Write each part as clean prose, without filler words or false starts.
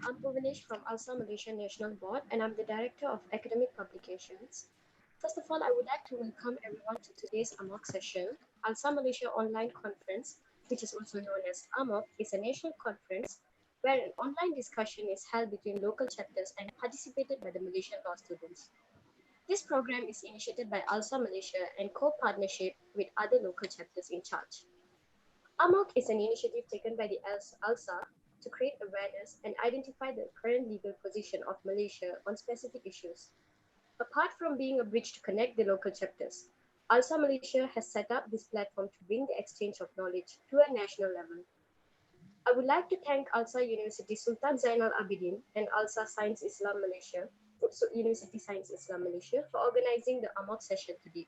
I'm Bhuvanesh from ALSA Malaysia National Board, and I'm the Director of Academic Publications. First of all, I would like to welcome everyone to today's AMOC session. ALSA Malaysia Online Conference, which is also known as AMOC, is a national conference where an online discussion is held between local chapters and participated by the Malaysian law students. This program is initiated by ALSA Malaysia and co-partnership with other local chapters in charge. AMOC is an initiative taken by the ALSA to create awareness and identify the current legal position of Malaysia on specific issues. Apart from being a bridge to connect the local chapters, ALSA Malaysia has set up this platform to bring the exchange of knowledge to a national level. I would like to thank ALSA University Sultan Zainal Abidin and ALSA Science Islam Malaysia, University Science Islam Malaysia, for organizing the AMOC session today.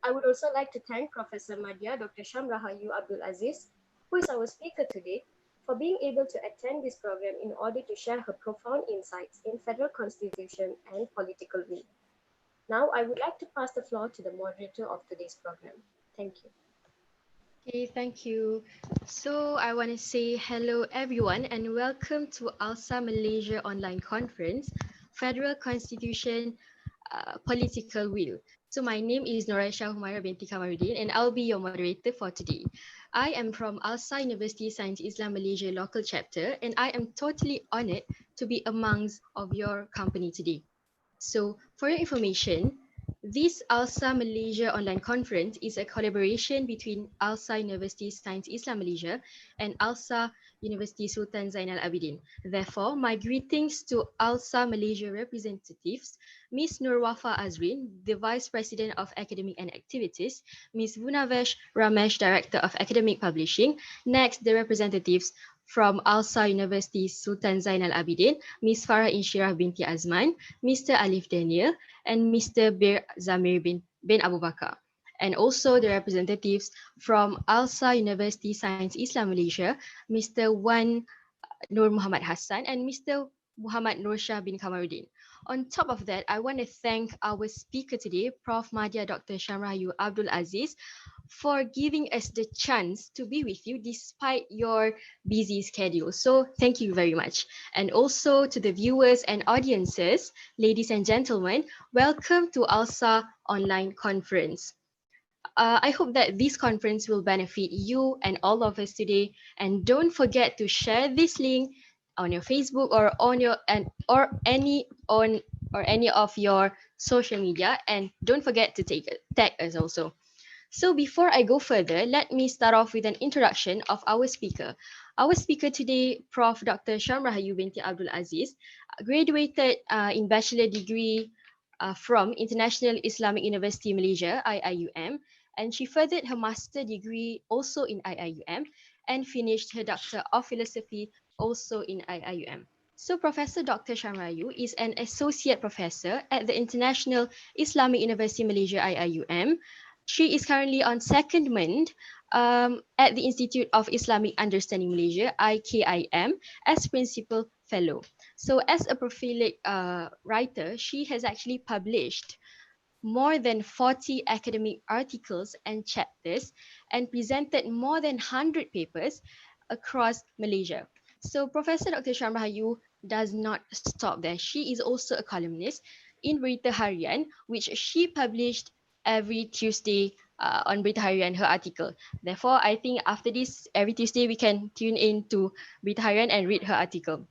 I would also like to thank Professor Madya Dr. Shamrahayu Abdul Aziz, who is our speaker today, for being able to attend this program in order to share her profound insights in federal constitution and political will. Now, I would like to pass the floor to the moderator of today's program. Thank you. Okay, thank you. So I want to say hello everyone and welcome to ALSA Malaysia Online Conference, Federal Constitution, Political Will. So my name is Noraisha Humaira binti Kamaruddin and I'll be your moderator for today. I am from ALSA University Science Islam Malaysia local chapter and I am totally honored to be amongst of your company today. So for your information, this ALSA Malaysia online conference is a collaboration between ALSA University Science Islam Malaysia and ALSA University Sultan Zainal Abidin. Therefore, my greetings to ALSA Malaysia representatives, Ms. Nurwafa Azrin, the Vice President of Academic and Activities, Ms. Vunavesh Ramesh, Director of Academic Publishing. Next, the representatives from ALSA University Sultan Zainal Abidin, Ms. Farah Inshirah binti Azman, Mr. Alif Daniel, and Mr. Bir Zamir bin Abu Bakar. And also the representatives from ALSA University Science Islam Malaysia, Mr. Wan Nur Muhammad Hassan and Mr. Muhammad Nur Shah bin Kamaruddin. On top of that, I want to thank our speaker today, Prof. Madya Dr. Shamrahayu Abdul Aziz, for giving us the chance to be with you despite your busy schedule. So thank you very much. And also to the viewers and audiences, ladies and gentlemen, welcome to ALSA Online Conference. I hope that this conference will benefit you and all of us today. And don't forget to share this link on your Facebook or on your any of your social media. And don't forget to tag us also. So before I go further, let me start off with an introduction of our speaker. Our speaker today, Prof. Dr. Shamrahayu binti Abdul Aziz, graduated in bachelor degree from International Islamic University Malaysia, IIUM, and she furthered her master degree also in IIUM and finished her Doctor of Philosophy also in IIUM. So Professor Dr. Shamrahayu is an associate professor at the International Islamic University Malaysia, IIUM. She is currently on secondment at the Institute of Islamic Understanding Malaysia, IKIM, as principal fellow. So as a prolific writer, she has actually published more than 40 academic articles and chapters and presented more than 100 papers across Malaysia. So Professor Dr. Shamrahayu does not stop there. She is also a columnist in Berita Harian, which she published every Tuesday on Berita Harian, her article. Therefore, I think after this, every Tuesday we can tune in to Berita Harian and read her article.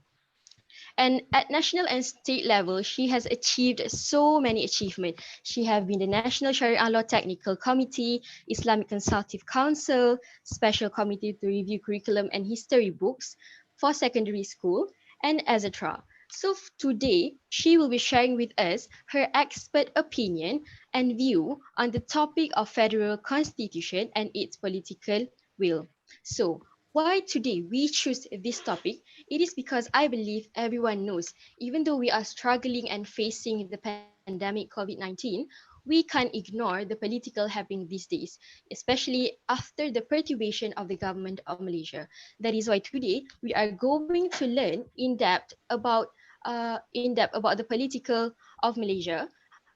And at national and state level, she has achieved so many achievements. She has been the National Sharia Law Technical Committee, Islamic Consultative Council, Special Committee to Review Curriculum and History Books for Secondary School, and etc. So today, she will be sharing with us her expert opinion and view on the topic of federal constitution and its political will. So why today we choose this topic? It is because I believe everyone knows, even though we are struggling and facing the pandemic COVID-19, we can't ignore the political happening these days, especially after the perturbation of the government of Malaysia. That is why today we are going to learn in depth about the political of Malaysia.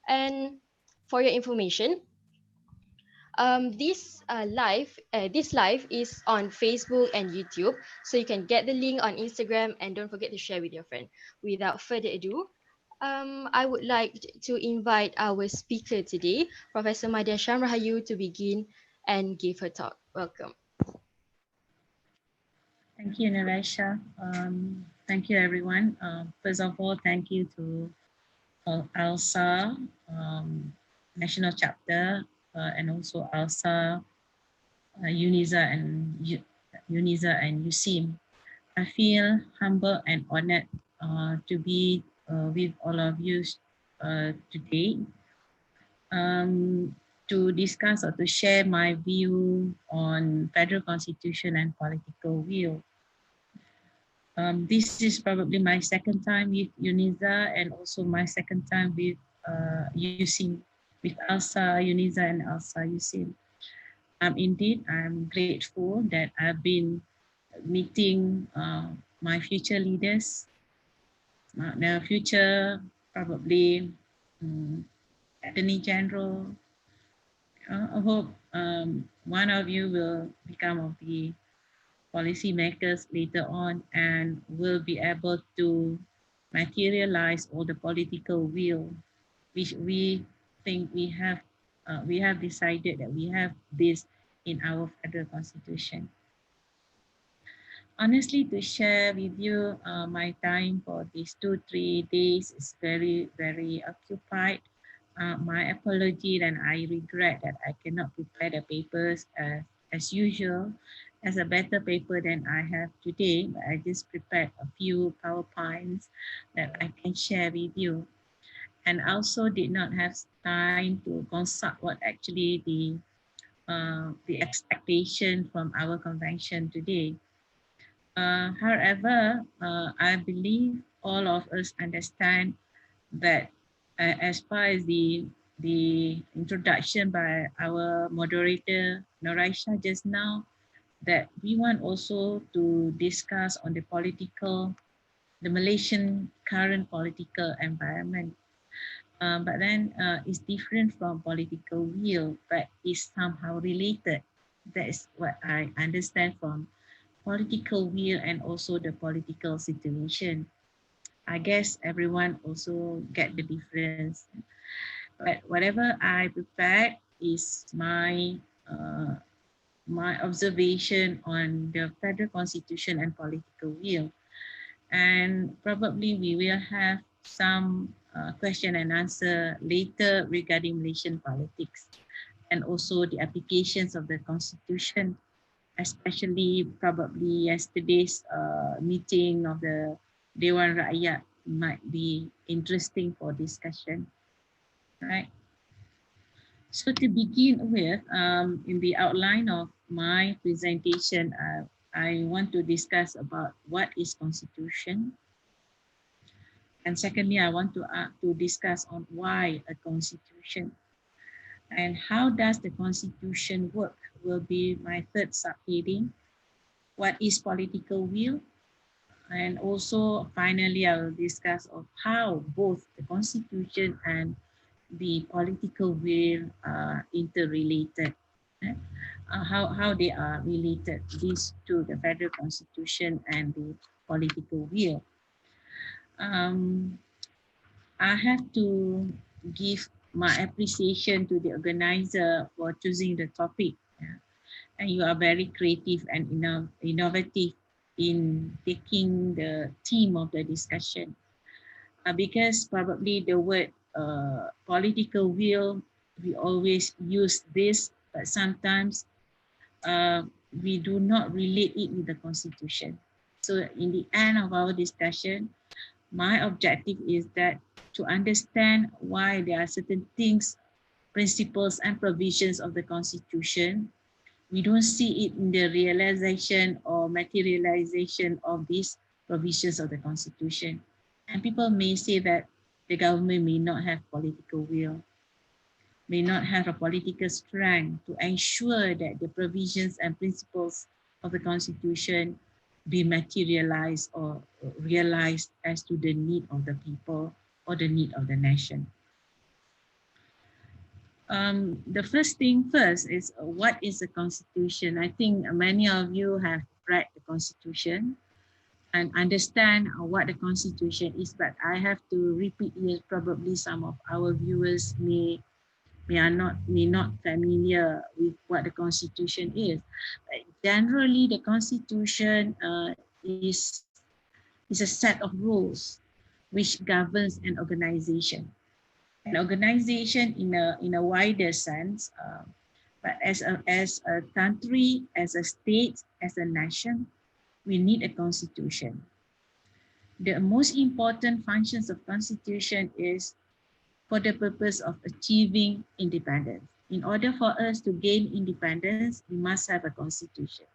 And for your information, This live is on Facebook and YouTube, so you can get the link on Instagram, and don't forget to share with your friend. Without further ado, I would like to invite our speaker today, Professor Madia Shamrahayu, to begin and give her talk. Welcome. Thank you, Naresha. Thank you, everyone. First of all, thank you to ALSA National Chapter and also ALSA, UNISA and USIM. I feel humble and honored to be with all of you today to discuss or to share my view on federal constitution and political will. This is probably my second time with UNISA and also my second time with USIM, with ALSA, UNISA and ALSA, USIM. Indeed, I'm grateful that I've been meeting my future leaders, the future probably Attorney General. I hope one of you will become of the policymakers later on and will be able to materialize all the political will which we think we have decided that we have this in our federal constitution. Honestly, to share with you my time for these 2-3 days is very, very occupied. My apology, and I regret that I cannot prepare the papers as usual, as a better paper than I have today, but I just prepared a few PowerPoints that I can share with you. And also did not have time to consult what actually the expectation from our convention today. However, I believe all of us understand that as far as the introduction by our moderator Noraisha just now, that we want also to discuss on the Malaysian current political environment. But then it's different from political will, but is somehow related. That is what I understand from political will and also the political situation. I guess everyone also get the difference. But whatever I prepared is my observation on the federal constitution and political will. And probably we will have some question and answer later regarding Malaysian politics and also the applications of the constitution, especially probably yesterday's meeting of the Dewan Rakyat might be interesting for discussion, right? So to begin with, in the outline of my presentation, I want to discuss about what is constitution. And secondly, I want to discuss on why a constitution and how does the constitution work will be my third subheading. What is political will? And also finally, I will discuss of how both the constitution and the political will are interrelated. How they are related, these two, the federal constitution and the political will. I have to give my appreciation to the organizer for choosing the topic. And you are very creative and innovative in taking the theme of the discussion. Because probably the word political will, we always use this, but sometimes we do not relate it with the constitution. So in the end of our discussion, my objective is that to understand why there are certain things, principles and provisions of the constitution, we don't see it in the realization or materialization of these provisions of the constitution. And people may say that the government may not have political will, may not have a political strength to ensure that the provisions and principles of the constitution be materialized or realized as to the need of the people or the need of the nation. The first thing first is what is the Constitution? I think many of you have read the Constitution and understand what the Constitution is, but I have to repeat here. Probably some of our viewers may not familiar with what the Constitution is. But generally, the Constitution is a set of rules which governs an organization. An organization in a wider sense, but as a country, as a state, as a nation, we need a constitution. The most important functions of constitution is for the purpose of achieving independence. In order for us to gain independence, we must have a constitution.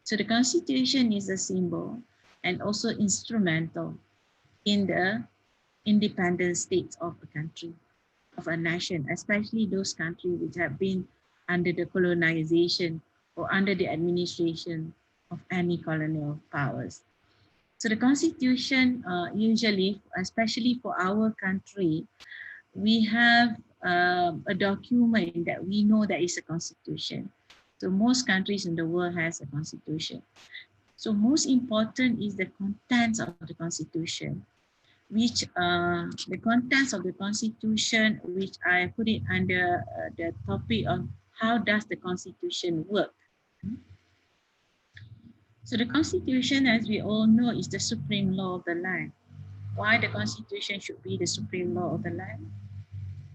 So the constitution is a symbol and also instrumental in the independent states of a country, of a nation, especially those countries which have been under the colonization or under the administration of any colonial powers. So the constitution usually, especially for our country, we have a document that we know that is a constitution. So most countries in the world has a constitution. So most important is the contents of the constitution, which the contents of the constitution, which I put it under the topic of how does the constitution work. So the constitution, as we all know, is the supreme law of the land. Why the constitution should be the supreme law of the land?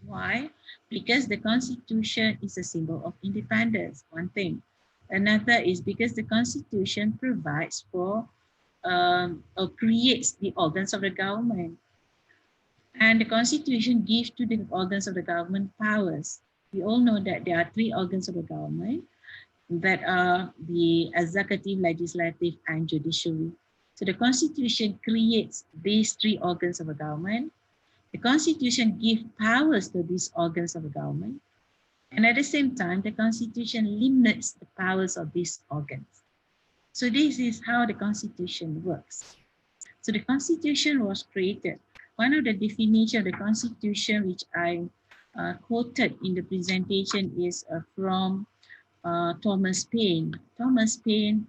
Why? Because the constitution is a symbol of independence, one thing. Another is because the constitution provides for or creates the organs of the government. And the constitution gives to the organs of the government powers. We all know that there are three organs of the government that are the executive, legislative, and judiciary. So the constitution creates these three organs of the government. The constitution gives powers to these organs of the government. And at the same time, the constitution limits the powers of these organs. So this is how the constitution works. So the constitution was created. One of the definitions of the constitution which I quoted in the presentation is from Thomas Paine. Thomas Paine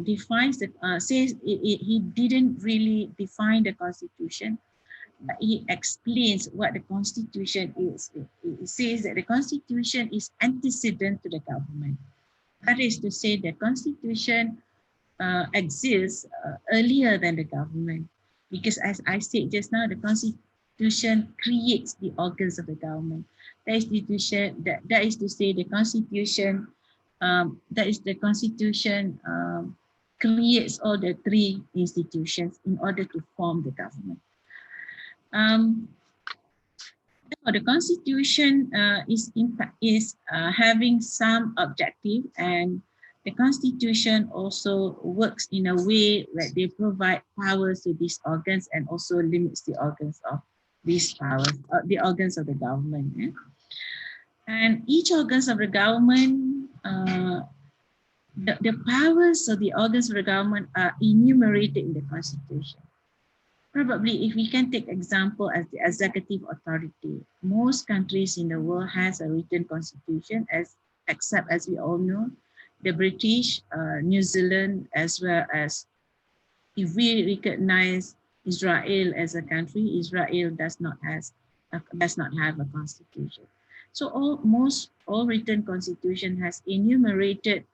defines the says he didn't really define the constitution, but he explains what the constitution is. He says that the constitution is antecedent to the government. That is to say, the constitution exists earlier than the government, because as I said just now, the constitution creates the organs of the government. That is to say, the constitution creates all the three institutions in order to form the government. The constitution is having some objective, and the constitution also works in a way that they provide powers to these organs and also limits the organs of these powers, the organs of the government. And each organs of the government, the powers of the organs of the government are enumerated in the constitution. Probably if we can take example as the executive authority, most countries in the world has a written constitution, except as we all know, the British, New Zealand, as well as if we recognize Israel as a country, Israel does not have a constitution. So all written constitution has enumerated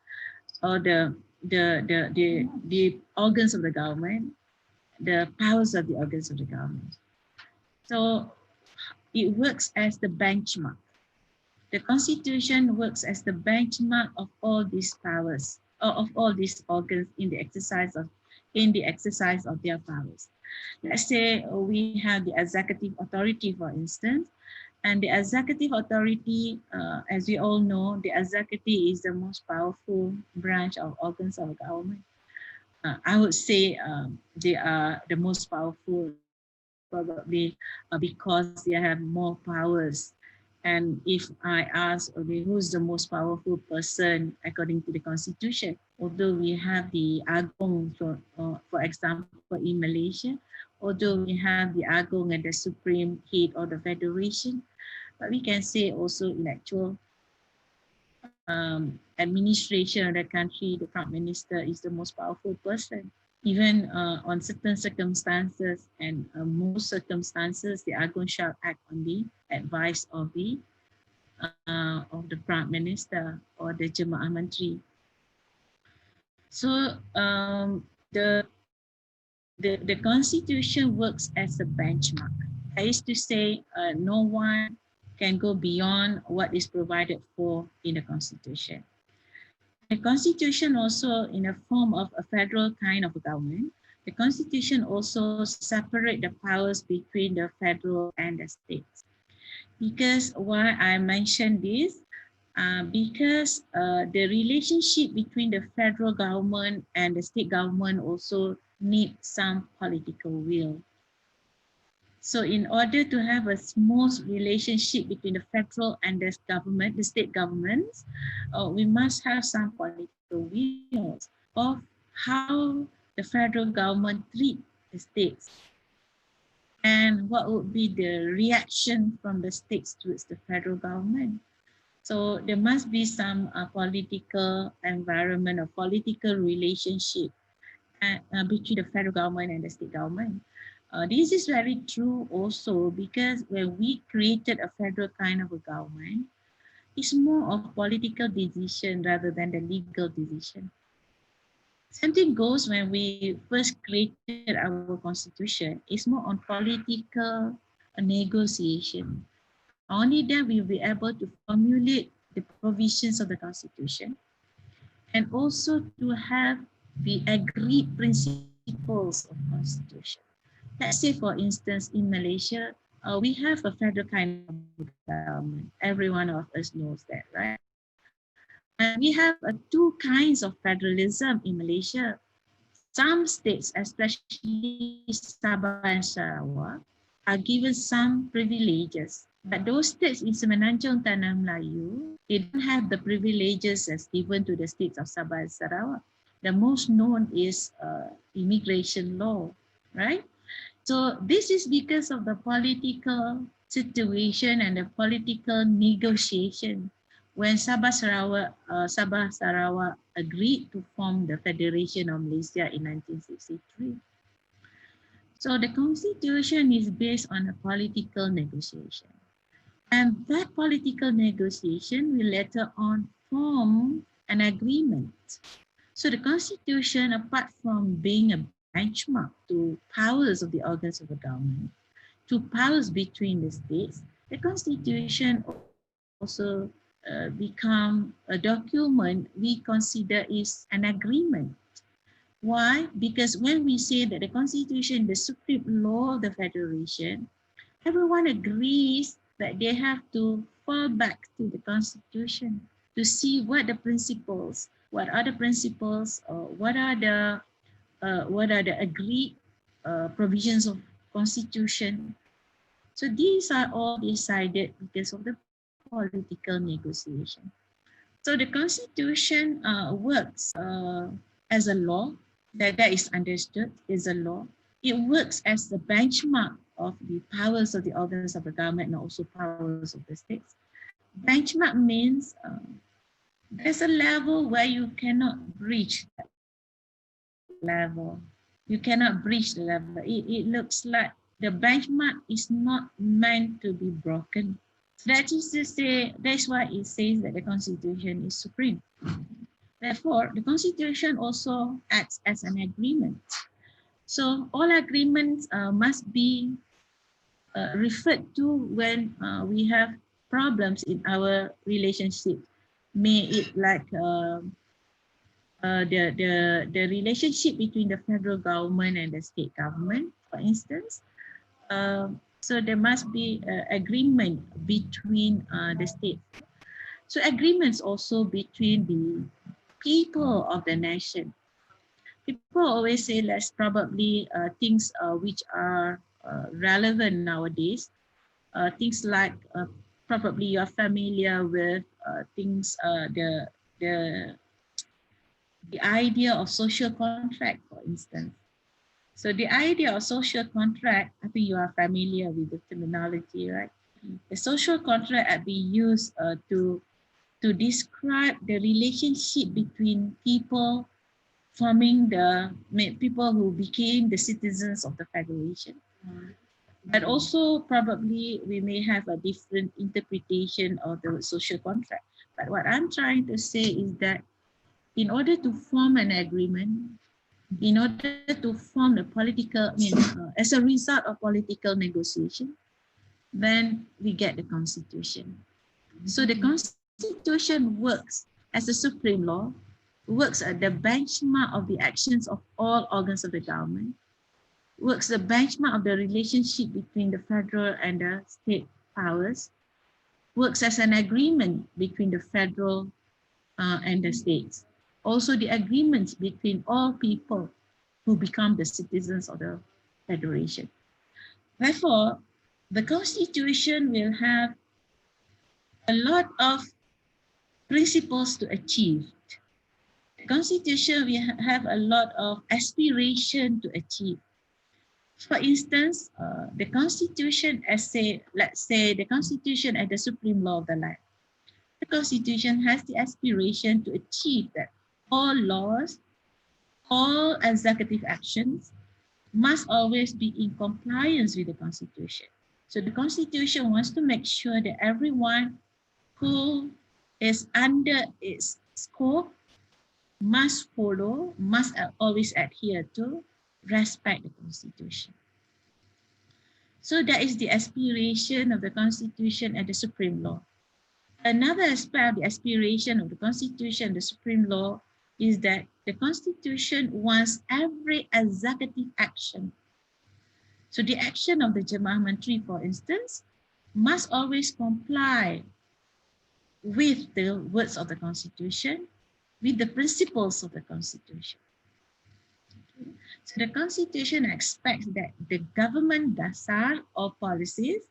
the organs of the government, the powers of the organs of the government. So it works as the benchmark. The constitution works as the benchmark of all these powers, or of all these organs in the exercise of their powers. Let's say we have the executive authority, for instance, and the executive authority, as we all know, the executive is the most powerful branch of organs of government. I would say they are the most powerful, probably because they have more powers. And if I ask, okay, who's the most powerful person according to the constitution? Although we have the Agong, for example, in Malaysia, although we have the Agong and the supreme head of the federation, but we can say also in actual administration of the country, the prime minister is the most powerful person. Even on certain circumstances and most circumstances, the Agung shall act on the advice of the prime minister or the Jemaah Menteri. So the constitution works as a benchmark. I used to say no one can go beyond what is provided for in the constitution. The constitution also, in a form of a federal kind of a government, the constitution also separate the powers between the federal and the states. Because why I mentioned this, because the relationship between the federal government and the state government also need some political will. So in order to have a smooth relationship between the federal and the government, the state governments, we must have some political wills of how the federal government treat the states and what would be the reaction from the states towards the federal government. So there must be some political environment or political relationship between the federal government and the state government. This is very true also because when we created a federal kind of a government, it's more of political decision rather than the legal decision. Same thing goes when we first created our constitution. It's more on political negotiation. Only then we will be able to formulate the provisions of the constitution and also to have the agreed principles of constitution. Let's say, for instance, in Malaysia, we have a federal kind of government. Every one of us knows that, right? And we have two kinds of federalism in Malaysia. Some states, especially Sabah and Sarawak, are given some privileges. But those states in Semenanjung Tanah Melayu, they don't have the privileges as given to the states of Sabah and Sarawak. The most known is immigration law, right? So this is because of the political situation and the political negotiation when Sabah Sarawak agreed to form the Federation of Malaysia in 1963. So the constitution is based on a political negotiation. And that political negotiation will later on form an agreement. So the constitution, apart from being a benchmark to powers of the organs of the government, to powers between the states, the constitution also become a document we consider is an agreement. Why? Because when we say that the constitution is the supreme law of the federation, everyone agrees that they have to fall back to the constitution to see what the principles, what are the principles, what are the agreed provisions of constitution. So these are all decided because of the political negotiation. So the constitution works as a law that is understood is a law. It works as the benchmark of the powers of the organs of the government and also powers of the states. Benchmark means there's a level where you cannot breach that level. You cannot breach the level. It looks like the benchmark is not meant to be broken. That is to say, that's why it says that the constitution is supreme. Therefore, the constitution also acts as an agreement. So all agreements must be referred to when we have problems in our relationship. May it like the relationship between the federal government and the state government, for instance. So there must be agreement between the state. So agreements also between the people of the nation. People always say let's probably things which are relevant nowadays. Things like probably you're familiar with things the idea of social contract, for instance. So the idea of social contract, I think you are familiar with the terminology, right? The social contract had been used to describe the relationship between people forming people who became the citizens of the federation. But also probably we may have a different interpretation of the social contract. But what I'm trying to say is that in order to form an agreement, in order to form the political, as a result of political negotiation, then we get the constitution. So the constitution works as a supreme law, works at the benchmark of the actions of all organs of the government, works the benchmark of the relationship between the federal and the state powers, works as an agreement between the federal and the states. Also the agreements between all people who become the citizens of the federation. Therefore, the constitution will have a lot of principles to achieve. The constitution will have a lot of aspiration to achieve. For instance, the constitution let's say the constitution as the supreme law of the land. The constitution has the aspiration to achieve that all laws, all executive actions must always be in compliance with the constitution. So the constitution wants to make sure that everyone who is under its scope must follow, must always adhere to, respect the constitution. So that is the aspiration of the constitution and the supreme law. Another aspect of the aspiration of the constitution and the supreme law is that the constitution wants every executive action. So the action of the Jemaah Menteri, for instance, must always comply with the words of the constitution, with the principles of the constitution. So the constitution expects that the government dasar or policies,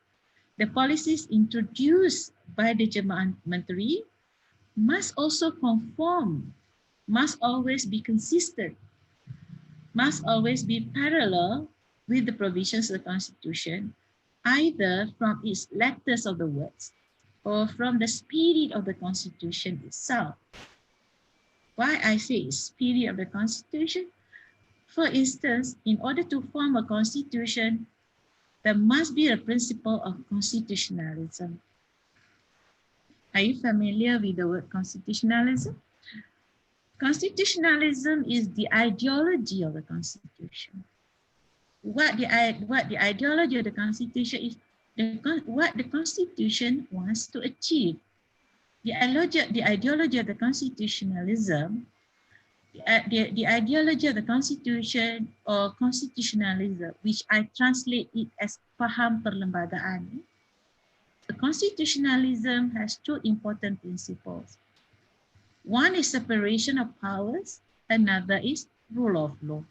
the policies introduced by the Jemaah Menteri must also conform, must always be consistent, must always be parallel with the provisions of the constitution, either from its letters of the words or from the spirit of the constitution itself. Why I say spirit of the constitution? For instance, in order to form a constitution, there must be a principle of constitutionalism. Are you familiar with the word constitutionalism? Constitutionalism is the ideology of the constitution. What the ideology of the constitution is, what the constitution wants to achieve. The ideology of the constitutionalism, the ideology of the constitution or constitutionalism, which I translate it as paham perlembagaan. The constitutionalism has two important principles. One is separation of powers, another is rule of law.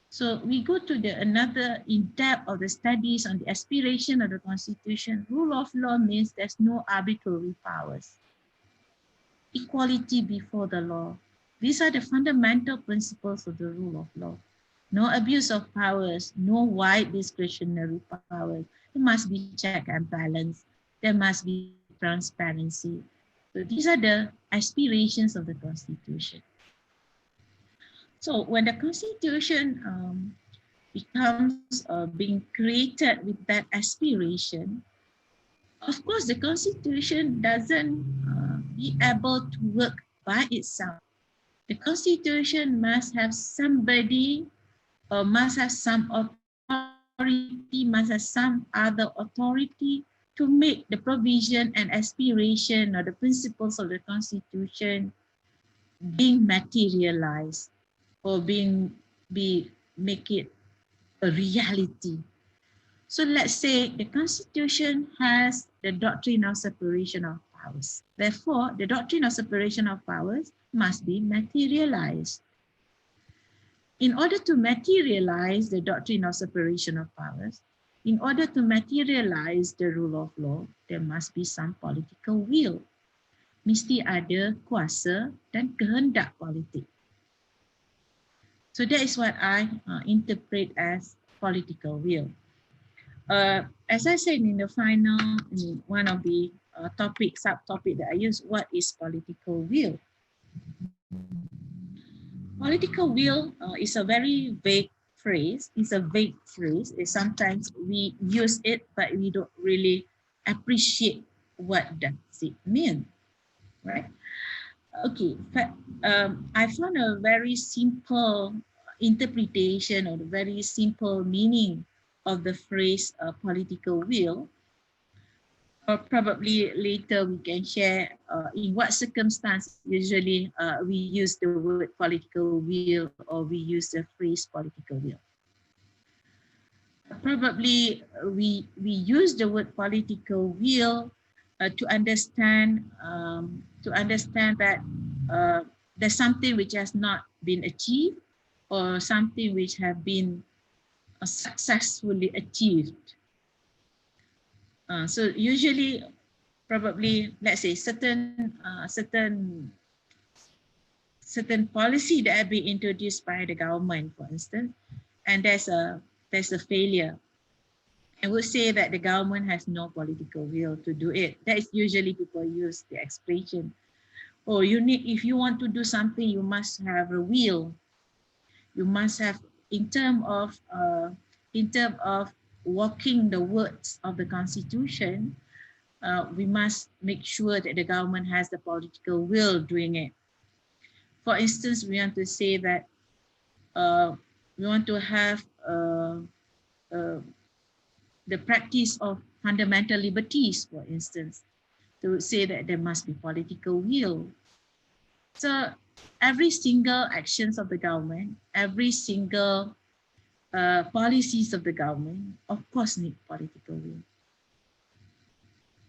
So we go to another in-depth of the studies on the aspiration of the constitution. Rule of law means there's no arbitrary powers. Equality before the law. These are the fundamental principles of the rule of law. No abuse of powers, no wide discretionary powers. There must be check and balance. There must be transparency. So these are the aspirations of the Constitution. So when the Constitution becomes being created with that aspiration, of course the Constitution doesn't be able to work by itself. The Constitution must have somebody or must have some authority, must have some other authority to make the provision and aspiration or the principles of the Constitution being materialized or make it a reality. So let's say the Constitution has the doctrine of separation of powers. Therefore, the doctrine of separation of powers must be materialized. In order to materialize the doctrine of separation of powers, in order to materialize the rule of law, there must be some political will. Mesti ada kuasa dan kehendak politik. So that is what I interpret as political will. As I said in the final, in one of the subtopic that I use, what is political will? Political will is a very vague phrase. It's a vague phrase. Sometimes we use it, but we don't really appreciate what does it mean, right? Okay, I found a very simple interpretation or the very simple meaning of the phrase political will. Or probably later we can share in what circumstance usually we use the word political will or we use the phrase political will. Probably we use the word political will to understand that there's something which has not been achieved or something which have been successfully achieved. So usually, probably, let's say certain policy that have been introduced by the government, for instance, and there's a failure. I would say that the government has no political will to do it. That is usually people use the expression. Oh, if you want to do something, you must have a will. You must have, in terms of walking the words of the Constitution, we must make sure that the government has the political will doing it. For instance, we want to say that we want to have the practice of fundamental liberties, for instance, to say that there must be political will. So every single actions of the government, every single policies of the government, of course, need political will.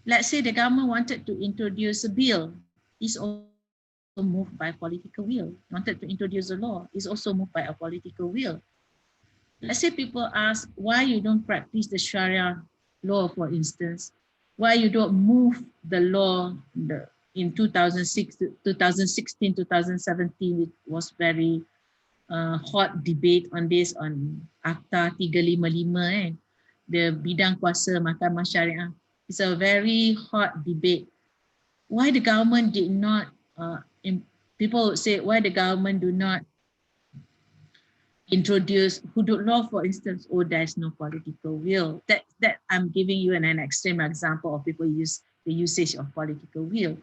Let's say the government wanted to introduce a bill, is also moved by political will. Wanted to introduce a law, is also moved by a political will. Let's say people ask why you don't practice the Sharia law, for instance, why you don't move the law in 2006, 2016, 2017, it was very hot debate on this, on Akta 355, the bidang kuasa mahkamah syariah. It's a very hot debate. Why the government did not, people would say, why the government do not introduce hudud law, for instance, or there's no political will. That I'm giving you an extreme example of people use the usage of political will.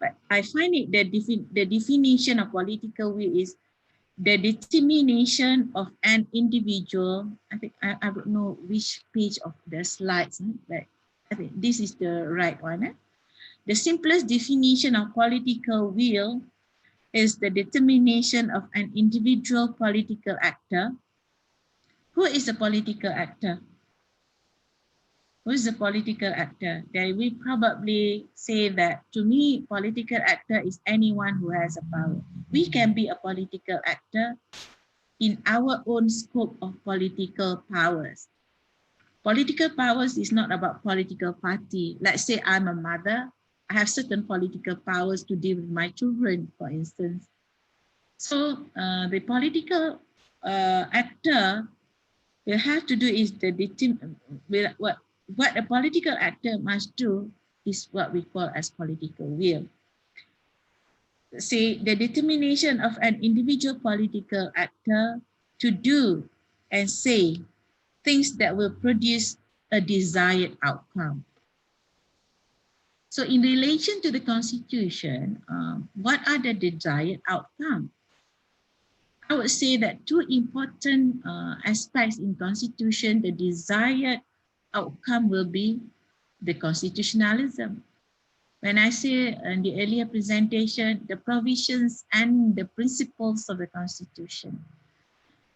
But I find it that the definition of political will is the determination of an individual. I think I don't know which page of the slides, but I think this is the right one. The simplest definition of political will is the determination of an individual political actor. Who is a political actor? Who is a political actor? They will probably say that, to me, political actor is anyone who has a power. We can be a political actor in our own scope of political powers. Political powers is not about political party. Let's say I'm a mother. I have certain political powers to deal with my children, for instance. So the political actor will have to do is what a political actor must do is what we call as political will. Say the determination of an individual political actor to do and say things that will produce a desired outcome. So in relation to the Constitution, what are the desired outcomes? I would say that two important aspects in Constitution, the desired outcome will be the constitutionalism. When I say in the earlier presentation, the provisions and the principles of the Constitution.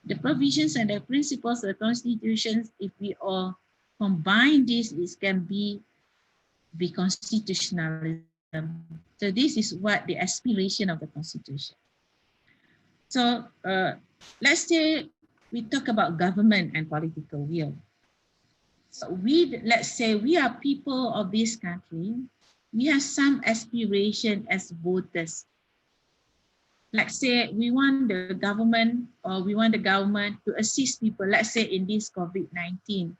The provisions and the principles of the Constitution, if we all combine this, it can be the constitutionalism. So this is what the aspiration of the Constitution. So let's say we talk about government and political will. So let's say we are people of this country. We have some aspiration as voters. Let's say we want the government to assist people. Let's say in this COVID-19,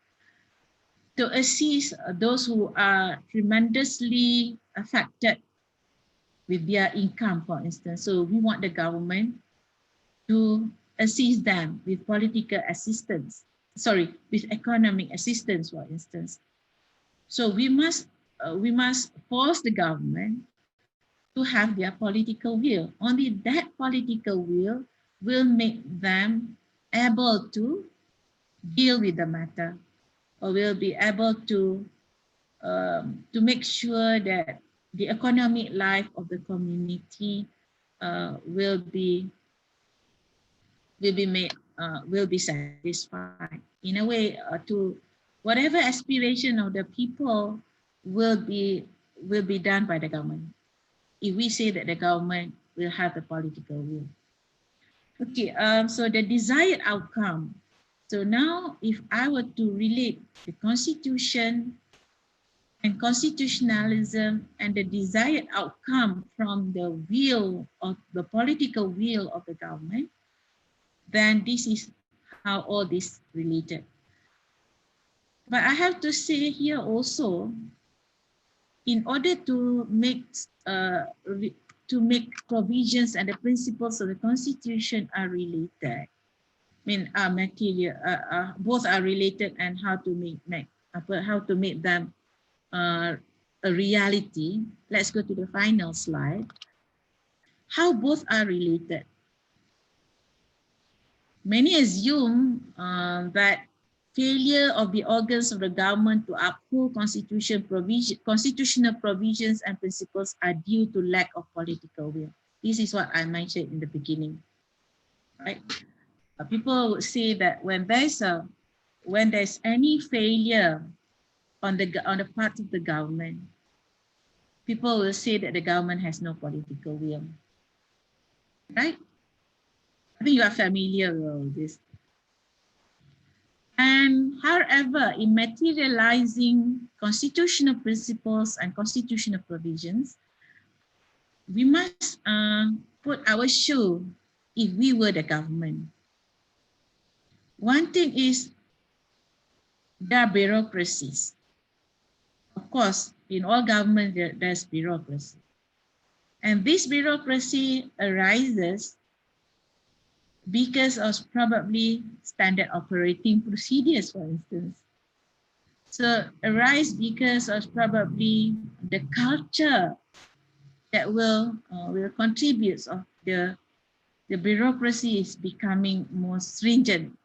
to assist those who are tremendously affected with their income, for instance. So we want the government to assist them with political assistance, with economic assistance, for instance. So we must force the government to have their political will. Only that political will make them able to deal with the matter, or will be able to make sure that the economic life of the community will be satisfied. In a way, to whatever aspiration of the people will be done by the government, if we say that the government will have the political will. Okay, so the desired outcome. So now, if I were to relate the Constitution and constitutionalism and the desired outcome from the will of the political will of the government, then this is how all this related. But I have to say here also, in order to make provisions and the principles of the Constitution are related, I mean, both are related, and how to make them a reality. Let's go to the final slide. How both are related. Many assume that failure of the organs of the government to uphold constitutional provisions and principles are due to lack of political will. This is what I mentioned in the beginning, right? People would say that when there's any failure on the part of the government, people will say that the government has no political will, right? I think you are familiar with all this. And however, in materializing constitutional principles and constitutional provisions, we must put our shoe if we were the government. One thing is there are bureaucracies. Of course, in all government, there's bureaucracy. And this bureaucracy arises because of probably standard operating procedures, for instance. So arise because of probably the culture that will contribute of the bureaucracy is becoming more stringent.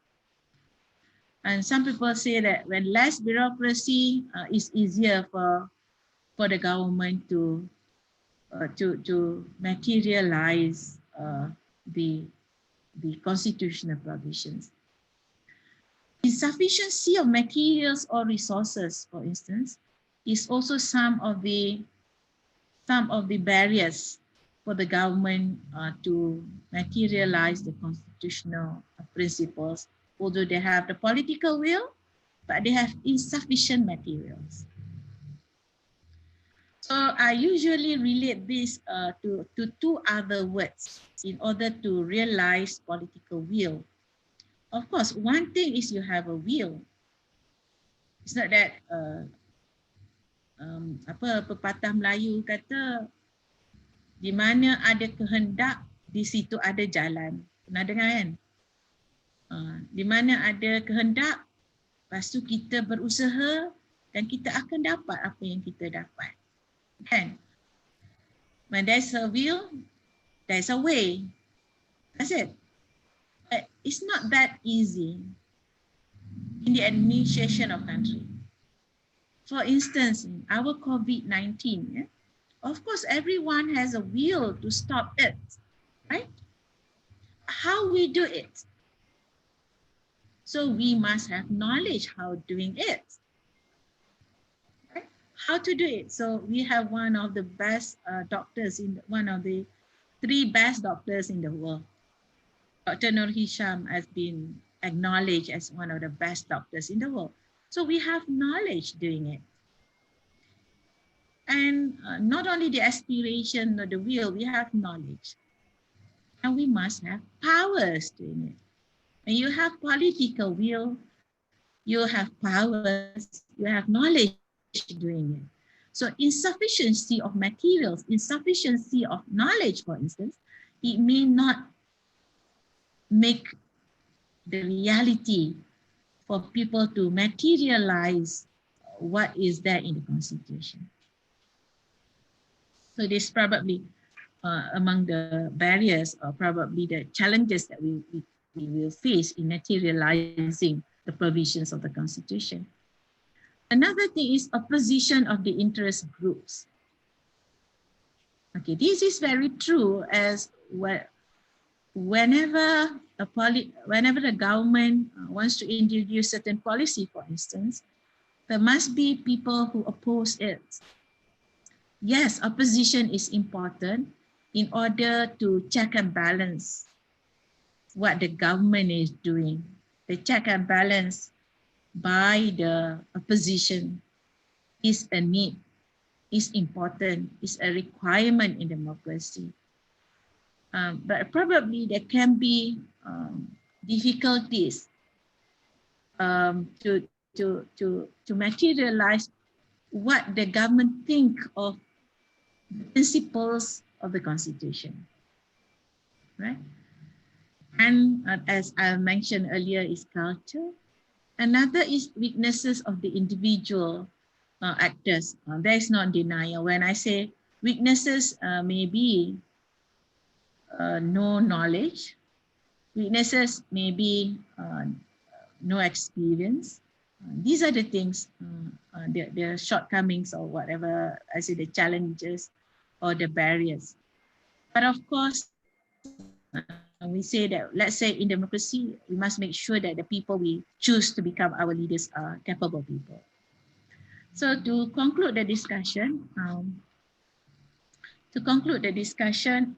And some people say that when less bureaucracy is easier for the government to materialize the constitutional provisions. Insufficiency of materials or resources, for instance, is also some of the barriers for the government to materialize the constitutional principles, although they have the political will, but they have insufficient materials. So I usually relate this to two other words in order to realize political will. Of course, one thing is you have a will. It's not that pepatah Melayu kata di mana ada kehendak di situ ada jalan. Pernah dengar kan? Di mana ada kehendak, lepas tu kita berusaha dan kita akan dapat apa yang kita dapat. Kan? When there's a will, there's a way. That's it. But it's not that easy in the administration of country. For instance, in our COVID-19, of course, everyone has a will to stop it, right? How we do it? So we must have knowledge how doing it. Right? How to do it. So we have one of the best doctors, one of the 3 best doctors in the world. Dr. Nur Hisham has been acknowledged as one of the best doctors in the world. So we have knowledge doing it. And not only the aspiration or the will, we have knowledge. And we must have powers doing it. When you have political will, you have powers, you have knowledge doing it. So insufficiency of materials, insufficiency of knowledge, for instance, it may not make the reality for people to materialize what is there in the Constitution. So this probably among the barriers or probably the challenges that we will face in materializing the provisions of the Constitution. Another thing is opposition of the interest groups. Okay, this is very true as whenever the government wants to introduce certain policy, for instance, there must be people who oppose it. Yes, opposition is important in order to check and balance what the government is doing. The check and balance by the opposition is a need, is important, is a requirement in democracy. But probably there can be difficulties to materialize what the government think of the principles of the Constitution, right? And as I mentioned earlier, is culture. Another is weaknesses of the individual actors. There is no denial. When I say weaknesses, may be no knowledge. Weaknesses may be no experience. These are the things, the shortcomings or whatever, I say the challenges or the barriers. But of course, we say that, let's say in democracy, we must make sure that the people we choose to become our leaders are capable people. So to conclude the discussion,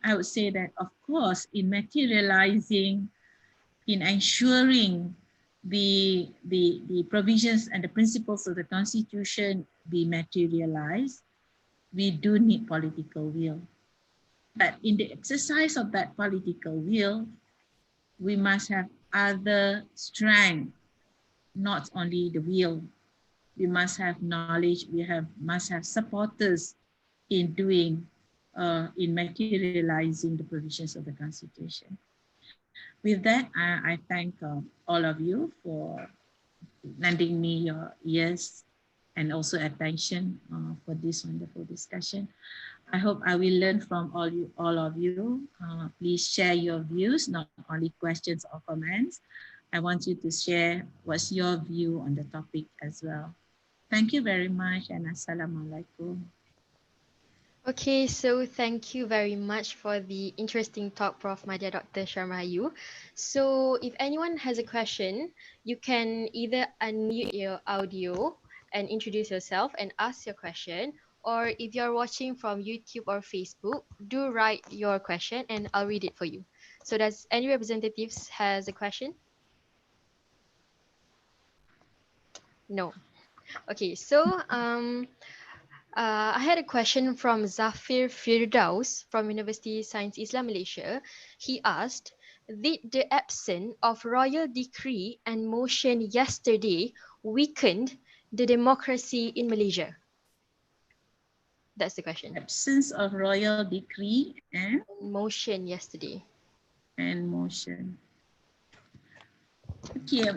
I would say that, of course, in materializing, in ensuring the provisions and the principles of the Constitution be materialized, we do need political will. But in the exercise of that political will, we must have other strength, not only the will. We must have knowledge, must have supporters in doing, in materializing the provisions of the Constitution. With that, I thank all of you for lending me your ears and also attention for this wonderful discussion. I hope I will learn from all of you. Please share your views, not only questions or comments. I want you to share what's your view on the topic as well. Thank you very much, and Assalamualaikum. Okay, so thank you very much for the interesting talk, Prof. Madya Dr. Sharmayu. So if anyone has a question, you can either unmute your audio and introduce yourself and ask your question, or if you're watching from YouTube or Facebook, do write your question and I'll read it for you. So does any representatives has a question? No. Okay, so I had a question from Zafir Firdaus from University Science Islam Malaysia. He asked, did the absence of royal decree and motion yesterday weakened the democracy in Malaysia? That's the question. Absence of royal decree and motion yesterday. And motion. Okay,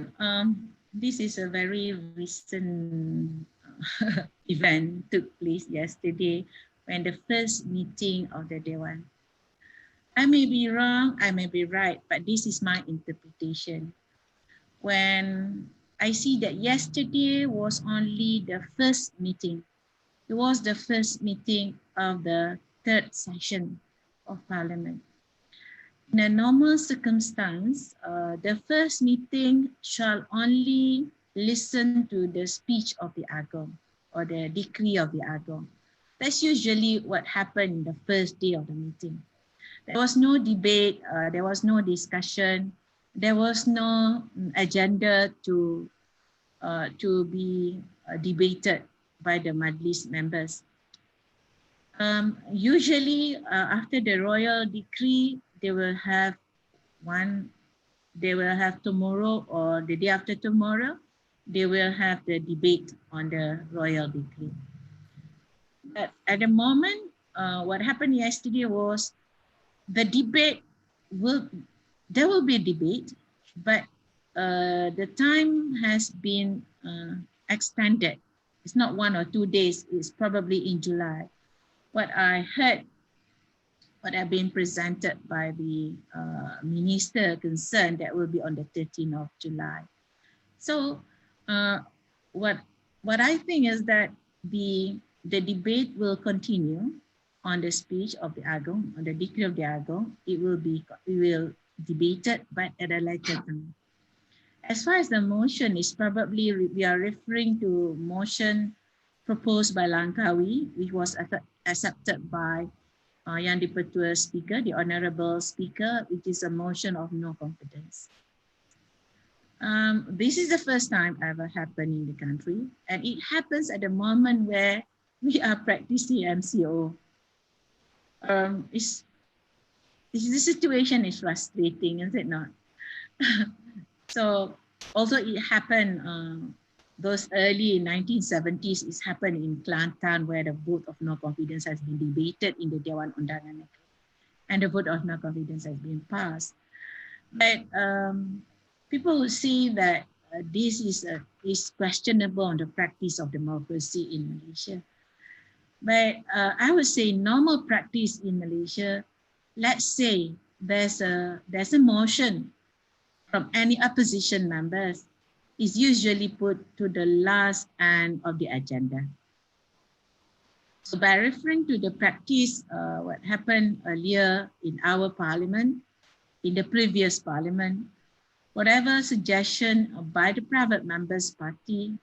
this is a very recent event took place yesterday when the first meeting of the Dewan. I may be wrong, I may be right, but this is my interpretation. When I see that yesterday was only the first meeting, it was the first meeting of the third session of Parliament. In a normal circumstance, the first meeting shall only listen to the speech of the Agong or the decree of the Agong. That's usually what happened in the first day of the meeting. There was no debate, there was no discussion, there was no agenda to be debated by the Majlis members. Usually, after the royal decree, they will have tomorrow or the day after tomorrow, they will have the debate on the royal decree. But at the moment, what happened yesterday was the debate there will be a debate, but the time has been extended. It's not 1 or 2 days, it's probably in July. What I heard, what have been presented by the minister concerned, that will be on the 13th of July. So what I think is that the debate will continue on the speech of the Agong, on the decree of the Agong. It will debated, but at a later time. As far as the motion is, probably we are referring to motion proposed by Langkawi, which was accepted by Yang di-Pertua Speaker, the Honourable Speaker, which is a motion of no confidence. This is the first time ever happened in the country, and it happens at the moment where we are practicing MCO. The situation is frustrating, is it not? So, although it happened those early 1970s, it's happened in Kelantan, where the vote of no confidence has been debated in the Dewan Undangan, and the vote of no confidence has been passed. But people will see that this is questionable on the practice of democracy in Malaysia. But I would say normal practice in Malaysia, let's say there's a motion from any opposition members, is usually put to the last end of the agenda. So by referring to the practice, what happened earlier in our parliament, in the previous parliament, whatever suggestion by the private members party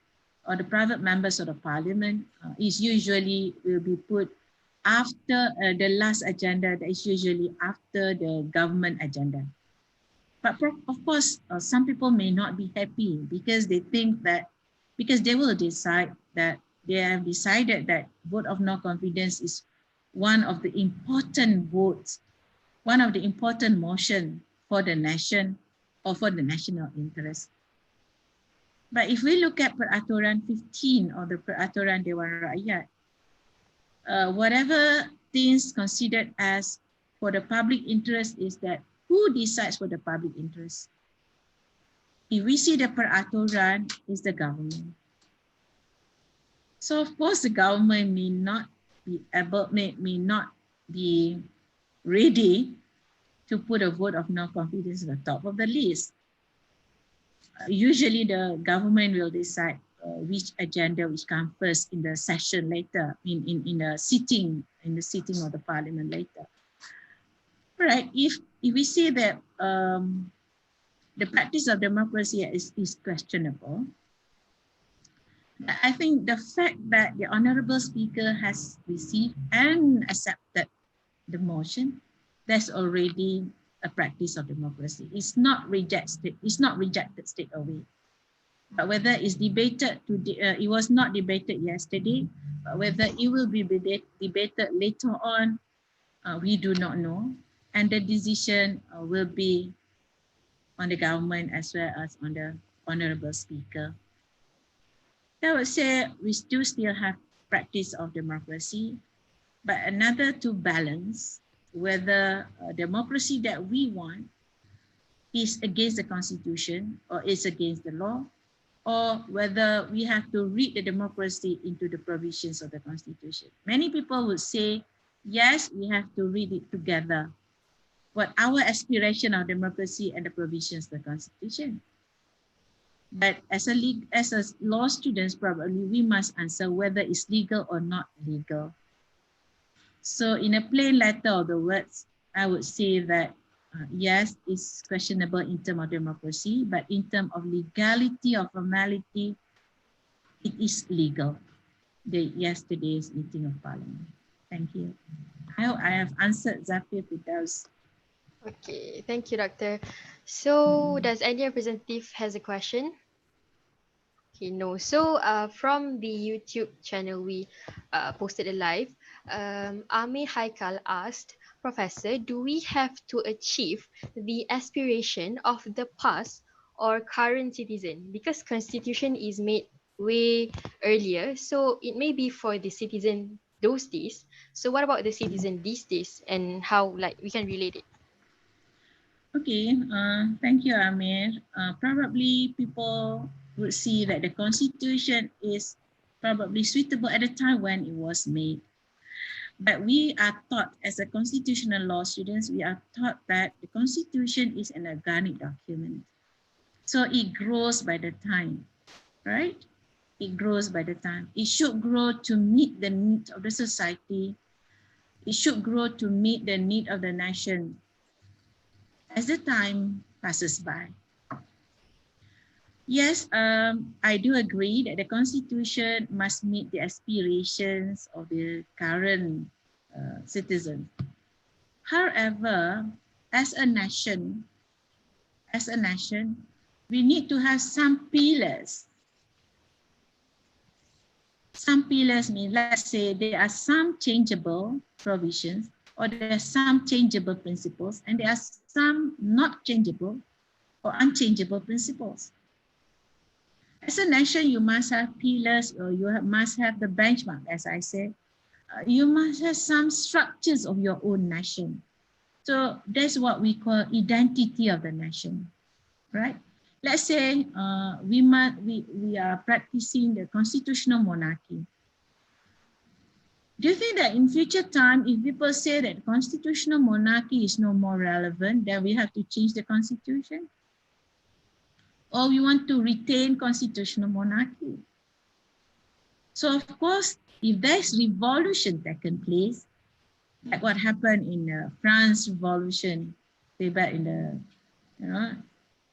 or the private members of the parliament is usually will be put after the last agenda, that is usually after the government agenda. But of course, some people may not be happy because they think that, because they will decide that they have decided that vote of no confidence is one of the important votes, one of the important motion for the nation or for the national interest. But if we look at Peraturan 15 or the Peraturan Dewan Rakyat, whatever things considered as for the public interest is that who decides for the public interest? If we see the peraturan is the government. So of course the government may not be able, may not be ready to put a vote of no confidence at the top of the list. Usually the government will decide which agenda which comes first in the session later, in the sitting of the parliament later. Right, if we say that the practice of democracy is questionable, I think the fact that the Honourable Speaker has received and accepted the motion, that's already a practice of democracy. It's not rejected straight away. But whether it's debated it was not debated yesterday, but whether it will be debated later on, we do not know. And the decision will be on the government as well as on the Honourable Speaker. I would say we still have practice of democracy, but another to balance whether democracy that we want is against the Constitution or is against the law, or whether we have to read the democracy into the provisions of the Constitution. Many people would say, yes, we have to read it together. What our aspiration of democracy and the provisions of the Constitution. But as a law students, probably we must answer whether it's legal or not legal. So in a plain letter of the words, I would say that yes, it's questionable in terms of democracy, but in terms of legality or formality, it is legal. Yesterday's meeting of Parliament. Thank you. I hope I have answered Zafir Firdaus. Okay, thank you, Doctor. So, does any representative has a question? Okay, no. So, from the YouTube channel, we posted a live. Amir Haikal asked, Professor, do we have to achieve the aspiration of the past or current citizen? Because constitution is made way earlier, so it may be for the citizen those days. So what about the citizen these days, and how like we can relate it? Okay, thank you, Amir. Probably people would see that the constitution is probably suitable at the time when it was made. But we are taught as a constitutional law students, we are taught that the constitution is an organic document. So it grows by the time, right? It grows by the time. It should grow to meet the needs of the society. It should grow to meet the need of the nation as the time passes by. Yes, I do agree that the Constitution must meet the aspirations of the current citizens. However, as a nation, we need to have some pillars. Some pillars mean, let's say, there are some changeable provisions, or there are some changeable principles, and there are some not changeable or unchangeable principles. As a nation, you must have pillars, or you must have the benchmark, as I said. You must have some structures of your own nation. So that's what we call identity of the nation, right? Let's say we are practicing the constitutional monarchy. Do you think that in future time, if people say that constitutional monarchy is no more relevant, then we have to change the constitution? Or we want to retain constitutional monarchy? So of course, if there's revolution taken place, like what happened in the France Revolution, way back in the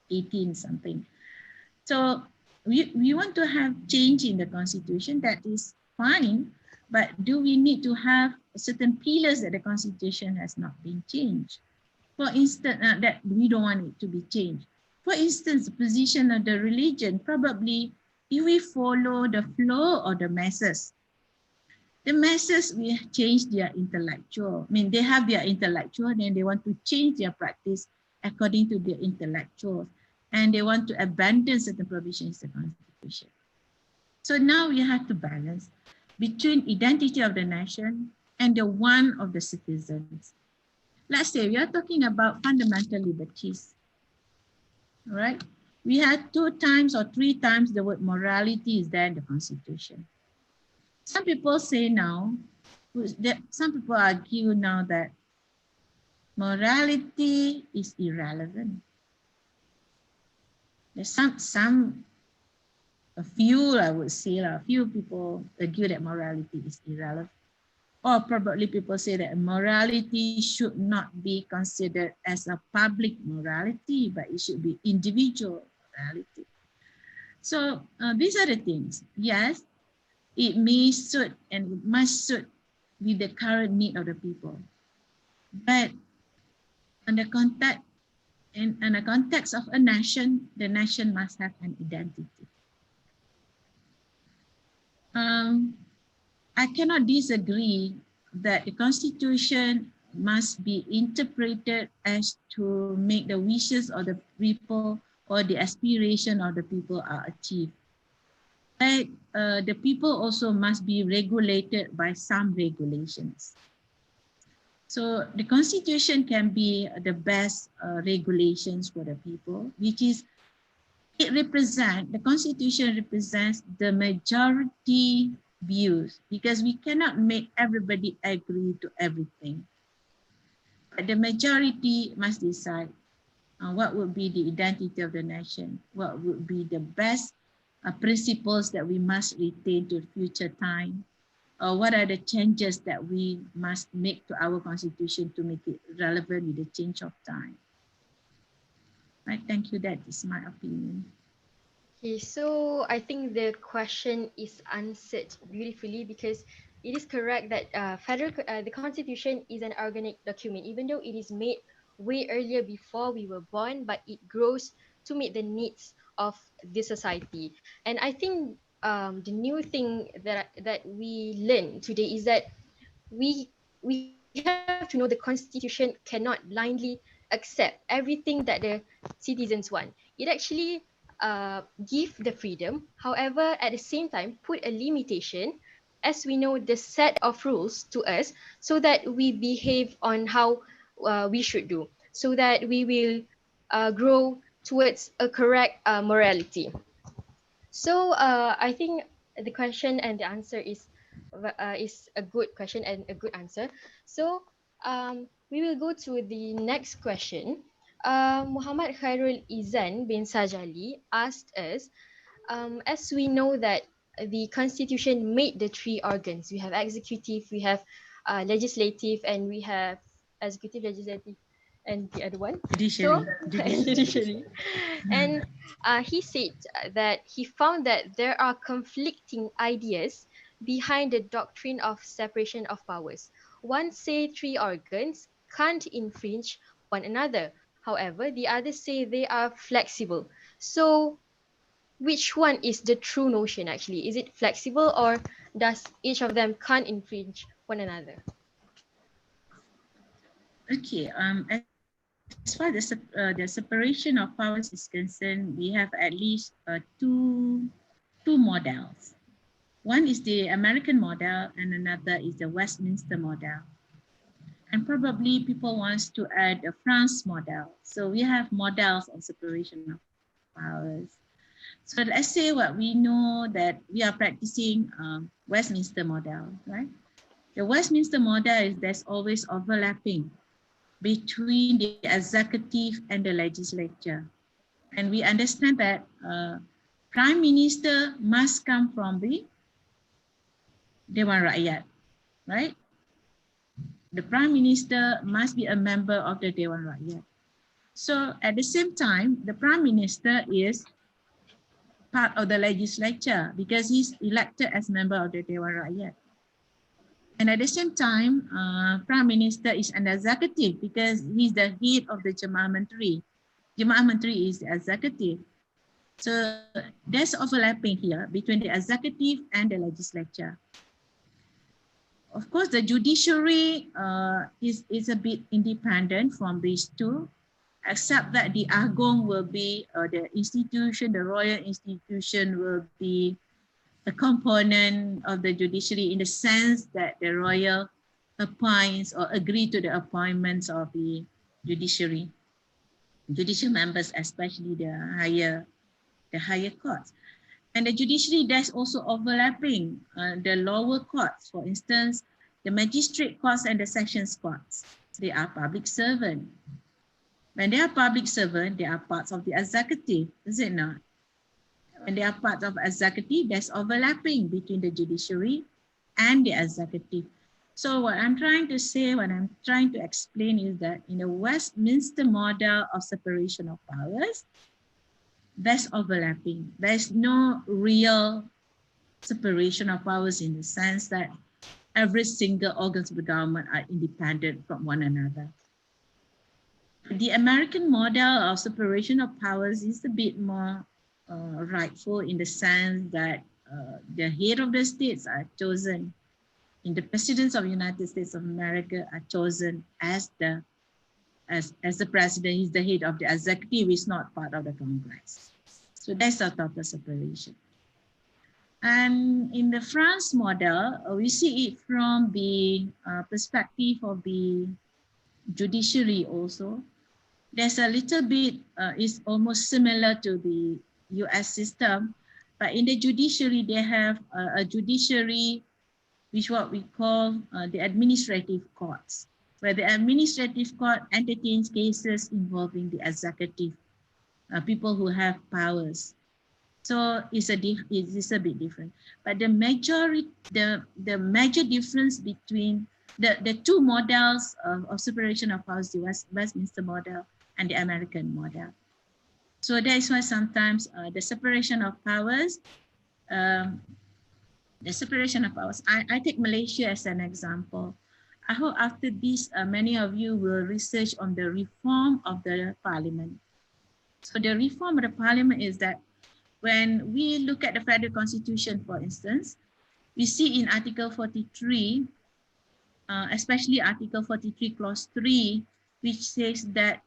18 something. So we want to have change in the constitution, that is fine, but do we need to have certain pillars that the constitution has not been changed? For instance, that we don't want it to be changed. For instance, the position of the religion, probably if we follow the flow of the masses, the masses will change their intellectual. I mean, they have their intellectual, then they want to change their practice according to their intellectuals, and they want to abandon certain provisions of the constitution. So now we have to balance between identity of the nation and the one of the citizens. Let's say we are talking about fundamental liberties, right? We had 2 times or 3 times the word morality is there in the constitution. Some people say now, some people argue now that morality is irrelevant. There's a few, I would say, a few people argue that morality is irrelevant. Or probably people say that morality should not be considered as a public morality, but it should be individual morality. So these are the things. Yes, it may suit and it must suit with the current need of the people. But in the context of a nation, the nation must have an identity. I cannot disagree that the constitution must be interpreted as to make the wishes of the people or the aspiration of the people are achieved. But the people also must be regulated by some regulations. So the constitution can be the best regulations for the people, which is the constitution represents the majority views, because we cannot make everybody agree to everything. But the majority must decide what would be the identity of the nation, what would be the best principles that we must retain to future time, or what are the changes that we must make to our constitution to make it relevant with the change of time. Right, thank you. That is my opinion. Okay, so I think the question is answered beautifully, because it is correct that the Constitution is an organic document, even though it is made way earlier before we were born, but it grows to meet the needs of the society. And I think the new thing that we learn today is that we have to know the Constitution cannot blindly accept everything that the citizens want. it actually give the freedom. However, at the same time, put a limitation, as we know, the set of rules to us, so that we behave on how we should do, so that we will grow towards a correct morality. So I think the question and the answer is a good question and a good answer. So we will go to the next question. Muhammad Khairul Izan bin Sajali asked us, as we know that the constitution made the three organs. We have executive, we have legislative, and we have executive, legislative, and the other one. So Judiciary. judiciary. And he said that he found that there are conflicting ideas behind the doctrine of separation of powers. One say three organs can't infringe one another. However, the others say they are flexible. So which one is the true notion actually? Is it flexible, or does each of them can't infringe one another? Okay. As far as the separation of powers is concerned, we have at least two models. One is the American model, and another is the Westminster model. And probably people wants to add a France model. So we have models of separation of powers. So let's say what we know that we are practicing Westminster model, right? The Westminster model is there's always overlapping between the executive and the legislature. And we understand that Prime Minister must come from the Dewan Rakyat, right? The Prime Minister must be a member of the Dewan Rakyat. So at the same time, the Prime Minister is part of the legislature because he's elected as member of the Dewan Rakyat. And at the same time, Prime Minister is an executive because he's the head of the Jemaah Menteri. Jemaah Menteri is the executive. So there's overlapping here between the executive and the legislature. Of course, the judiciary is a bit independent from these two, except that the Agong will be, the institution, the royal institution will be a component of the judiciary in the sense that the royal appoints or agree to the appointments of the judiciary, judicial members, especially the higher courts. And the judiciary, there's also overlapping the lower courts. For instance, the magistrate courts and the sessions courts, they are public servant. When they are public servant, they are parts of the executive, is it not? When they are part of executive, there's overlapping between the judiciary and the executive. So what I'm trying to say, what I'm trying to explain is that in the Westminster model of separation of powers, there's overlapping. There's no real separation of powers in the sense that every single organs of the government are independent from one another. The American model of separation of powers is a bit more rightful in the sense that the head of the states are chosen, in the presidents of the United States of America are chosen as the president. He's the head of the executive, is not part of the Congress. So that's a total separation. And in the France model, we see it from the perspective of the judiciary also. There's a little bit, it's almost similar to the US system, but in the judiciary, they have a judiciary, which what we call the administrative courts, where the administrative court entertains cases involving the executive, people who have powers. So it's a bit different. But the major difference between the two models of separation of powers, the Westminster model and the American model. So that is why sometimes the separation of powers, I take Malaysia as an example. I hope after this, many of you will research on the reform of the parliament. So the reform of the parliament is that when we look at the federal constitution, for instance, we see in Article 43, especially Article 43, Clause 3, which says that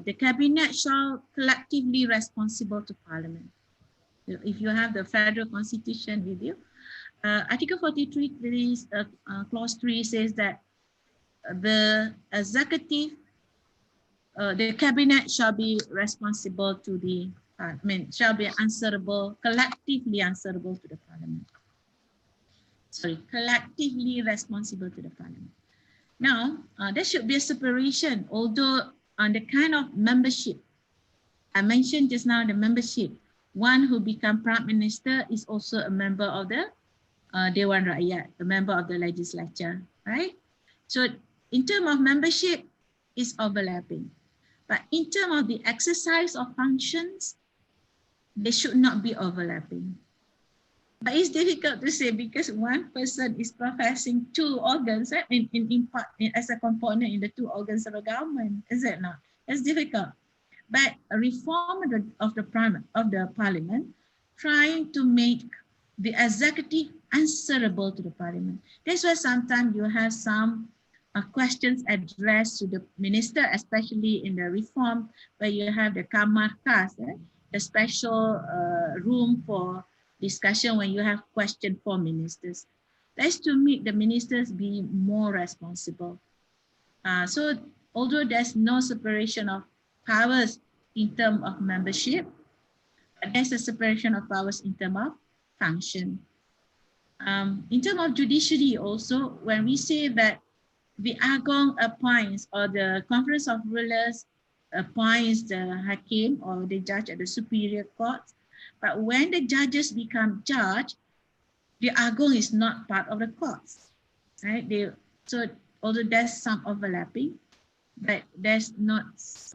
the cabinet shall collectively responsible to Parliament. If you have the federal constitution with you, Article 43, clause 3 says that the executive, the cabinet shall be responsible to the, shall be answerable, collectively answerable to the Parliament. Sorry, collectively responsible to the Parliament. Now, there should be a separation, although on the kind of membership, I mentioned just now the membership, one who become Prime Minister is also a member of the Dewan Rakyat, a member of the legislature, right? So in terms of membership, it's overlapping. But in terms of the exercise of functions, they should not be overlapping. But it's difficult to say because one person is professing two organs as a component in the two organs of the government, is it not? It's difficult. But a reform of the Parliament, trying to make the executive answerable to the Parliament. That's why sometimes you have some questions addressed to the minister, especially in the reform, where you have the Kamar Khas, the special room for discussion when you have questions for ministers. That's to make the ministers be more responsible. So although there's no separation of powers in terms of membership, but there's a separation of powers in terms of function. In terms of judiciary also, when we say that the Agong appoints or the Conference of Rulers appoints the Hakim or the judge at the superior court, but when the judges become judge, the Agong is not part of the courts, right? So although there's some overlapping, but there's not,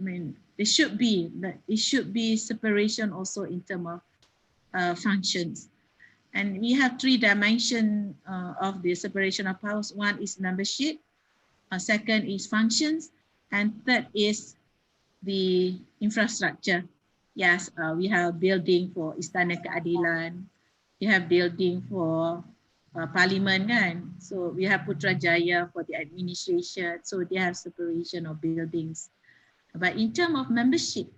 there should be, but it should be separation also in terms of functions. And we have three dimensions of the separation of powers. One is membership, second is functions, and third is the infrastructure. Yes, we have building for Istana Keadilan, we have building for Parliament, kan? So we have Putrajaya for the administration, so they have separation of buildings. But in terms of membership,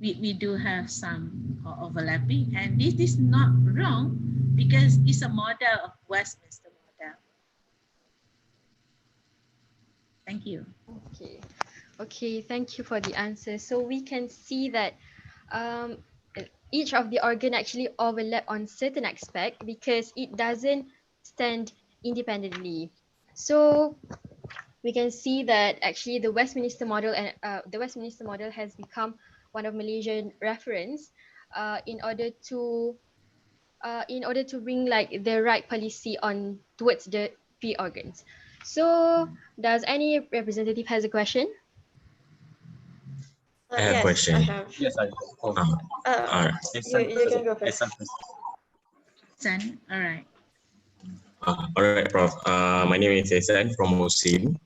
we do have some overlapping, and this is not wrong because it's a model of Westminster model. Thank you. Okay, thank you for the answer. So we can see that each of the organ actually overlap on certain aspect because it doesn't stand independently. So we can see that actually the Westminster model and the Westminster model has become one of Malaysian reference in order to bring like the right policy on towards the three organs. So does any representative has a question? I have a question. I have. Yes, I have. You can go first. San, all right. All right, Prof. My name is Esan from Muslim.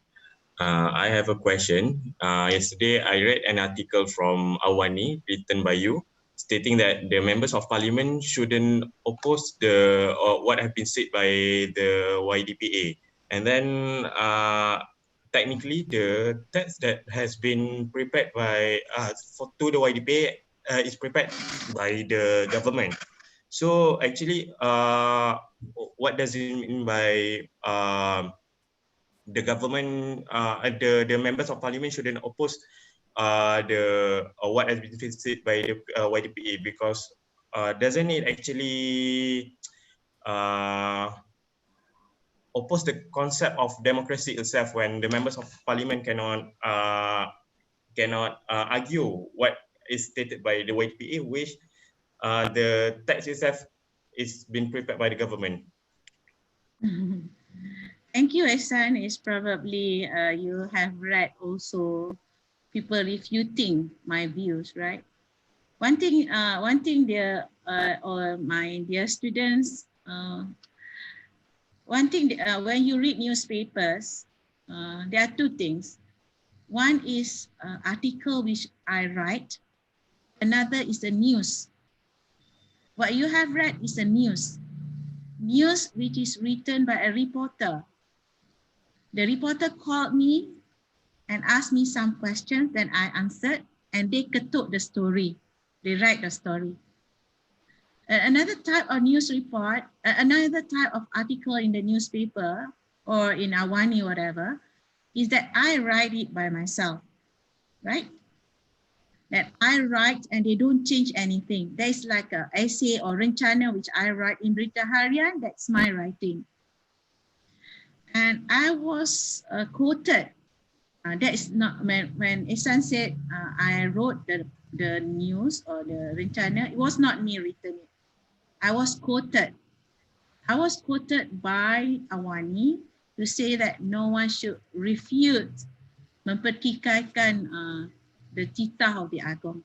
I have a question. Yesterday, I read an article from Awani written by you stating that the members of parliament shouldn't oppose what have been said by the YDPA. And then technically the text that has been prepared by to the YDPA is prepared by the government. So actually, what does it mean by the government, the members of parliament shouldn't oppose what has been said by the YDPA, because doesn't it actually oppose the concept of democracy itself when the members of parliament cannot argue what is stated by the YDPA, which the text itself is been prepared by the government? Thank you, Ehsan. It's probably you have read also people refuting my views, right? One thing, or my dear students, one thing, when you read newspapers, there are two things. One is article which I write. Another is the news. What you have read is the news. News which is written by a reporter. The reporter called me and asked me some questions, then I answered, and they ketuk the story. They write the story. Another type of news report, another type of article in the newspaper or in Awani, whatever, is that I write it by myself, right? That I write and they don't change anything. There's like an essay or rencana which I write in Berita Harian, that's my writing. And I was quoted. That is not when Ihsan said I wrote the news or the rencana, it was not me written it. I was quoted. I was quoted by Awani to say that no one should refute mempertikaikan the titah of the Agong.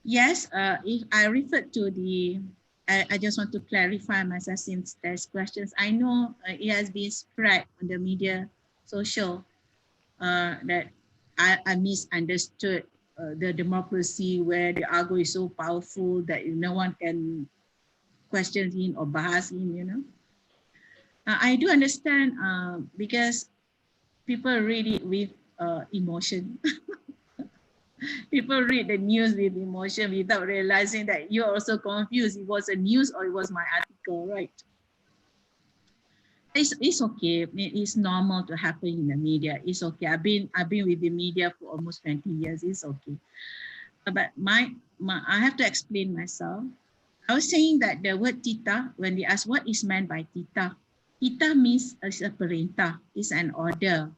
Yes, if I referred to the, I just want to clarify myself since there's questions. I know it has been spread on the media, social, that I misunderstood the democracy where the Agong is so powerful that no one can question him or bahas him, you know. I do understand because people read it with emotion. People read the news with emotion without realizing that you're also confused. It was a news or it was my article, right? It's okay. It's normal to happen in the media. It's okay. I've been with the media for almost 20 years. It's okay. But I have to explain myself. I was saying that the word titah, when they ask what is meant by titah, titah means it's a perintah, it's an order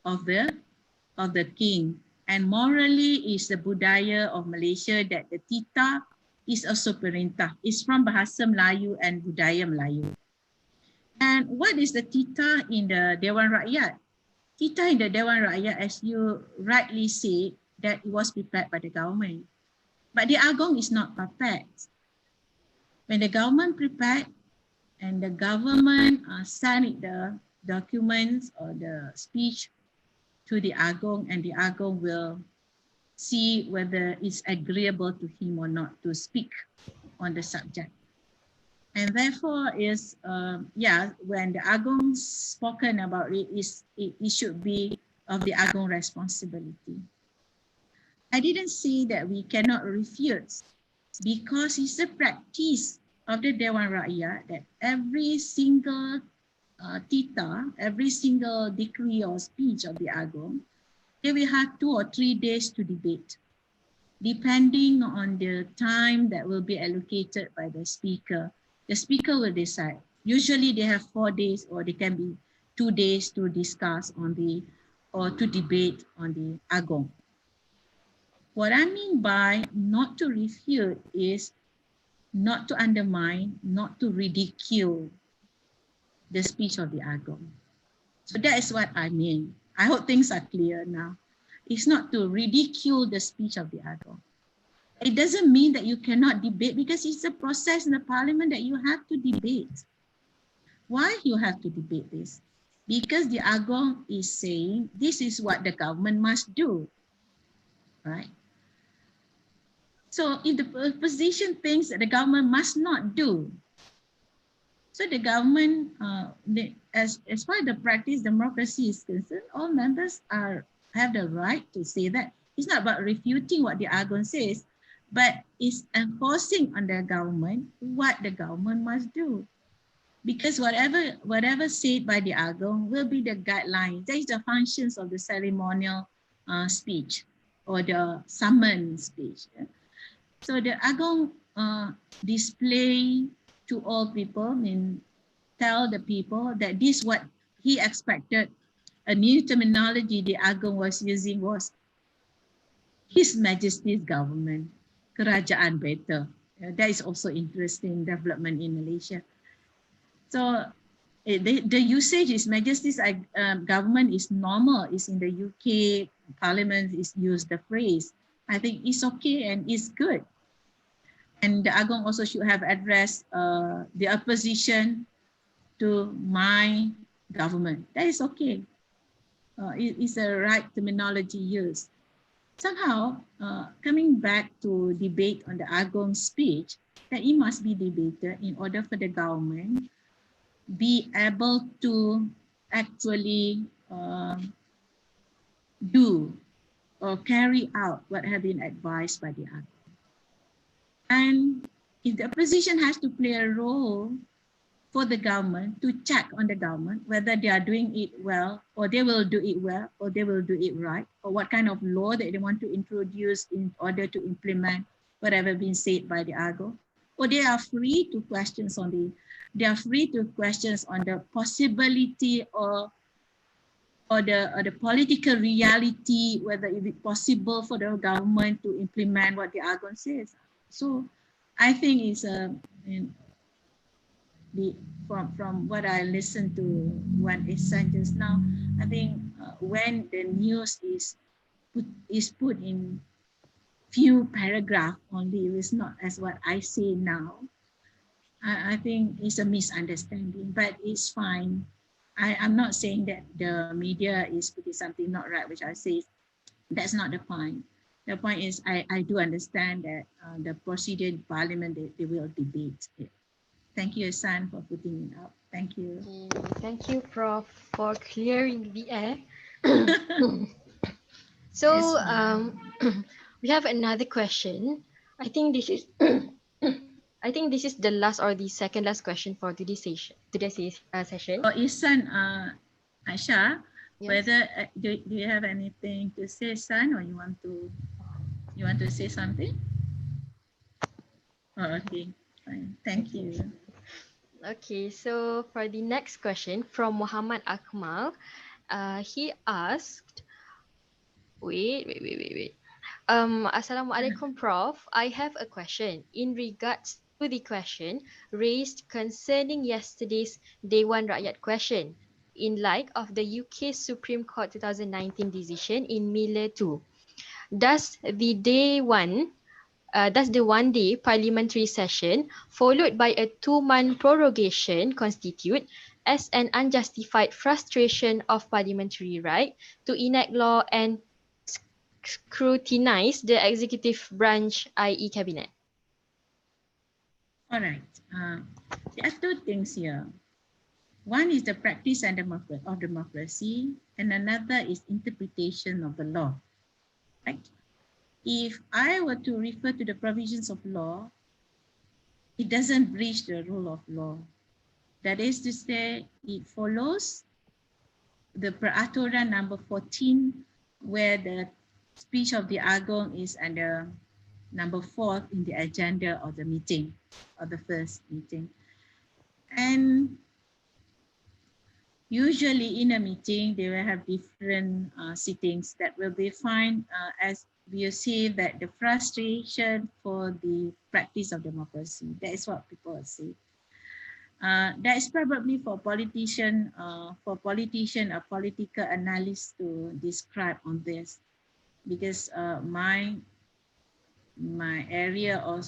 of the king. And morally is the budaya of Malaysia that the titah is also perintah. It's from Bahasa Melayu and budaya Melayu. And what is the titah in the Dewan Rakyat? Titah in the Dewan Rakyat, as you rightly said, that it was prepared by the government. But the Agong is not perfect. When the government prepared and the government sent the documents or the speech to the Agong, and the Agong will see whether it's agreeable to him or not to speak on the subject. And therefore is, when the Agong spoken about it, it should be of the Agong responsibility. I didn't say that we cannot refute, because it's a practice of the Dewan Rakyat that every single titah, every single decree or speech of the Agong, they will have 2 or 3 days to debate, depending on the time that will be allocated by the speaker. The speaker will decide. Usually they have 4 days, or they can be 2 days to discuss on or to debate on the Agong. What I mean by not to refute is not to undermine, not to ridicule the speech of the Agong. So that is what I mean. I hope things are clear now. It's not to ridicule the speech of the Agong. It doesn't mean that you cannot debate, because it's a process in the parliament that you have to debate. Why you have to debate this? Because the Agong is saying this is what the government must do, right? So if the opposition thinks that the government must not do, so the government, as far as the practice democracy is concerned, all members have the right to say that. It's not about refuting what the Agong says, but it's enforcing on the government what the government must do. Because whatever said by the Agong will be the guidelines. That is the functions of the ceremonial speech or the summon speech. So the Agong display to all people, tell the people that this what he expected. A new terminology the Agong was using was His Majesty's government, Kerajaan Better. That is also interesting development in Malaysia. So the usage His Majesty's government is normal. It's in the UK Parliament is used the phrase. I think it's okay and it's good. And the Agong also should have addressed the opposition to my government. That is okay. It's the right terminology used. Somehow, coming back to debate on the Agong speech, that it must be debated in order for the government be able to actually do or carry out what have been advised by the other. And if the opposition has to play a role for the government to check on the government whether they are doing it well, or they will do it well, or they will do it right, or what kind of law that they want to introduce in order to implement whatever been said by the AGO, or they are free to questions on the possibility or the political reality, whether it is possible for the government to implement what the AGO says. So I think it's from what I listened to what is said just now, I think when the news is put in few paragraph only, it's not as what I say now. I think it's a misunderstanding, but it's fine. I'm not saying that the media is putting something not right, which I say that's not the point. The point is I do understand that the procedure in Parliament, they will debate it. Thank you, San, for putting it up. Thank you. Okay, thank you, Prof, for clearing the air. So we have another question. I think this is the last or the second last question for today's session. Oh, Isan, Aisha, Yes. whether do you have anything to say, San, or you want to say something? Oh, okay, fine. Thank you. Okay, so for the next question from Muhammad Akmal, he asked, wait. Assalamualaikum, Prof. I have a question in regards to the question raised concerning yesterday's Dewan Rakyat question in light of the UK Supreme Court 2019 decision in Miller 2. Does the one-day parliamentary session followed by a 2-month prorogation constitute as an unjustified frustration of parliamentary right to enact law and scrutinize the executive branch, i.e. cabinet? All right. There are two things here. One is the practice and of democracy, and another is interpretation of the law. Right? If I were to refer to the provisions of law, it doesn't breach the rule of law. That is to say, it follows the Peraturan number 14, where the speech of the Agong is under number 4 in the agenda of the meeting, of the first meeting. And usually in a meeting, they will have different sittings that will be fine as we see that the frustration for the practice of democracy. That is what people say. That is probably for politician, a political analyst to describe on this, because my area of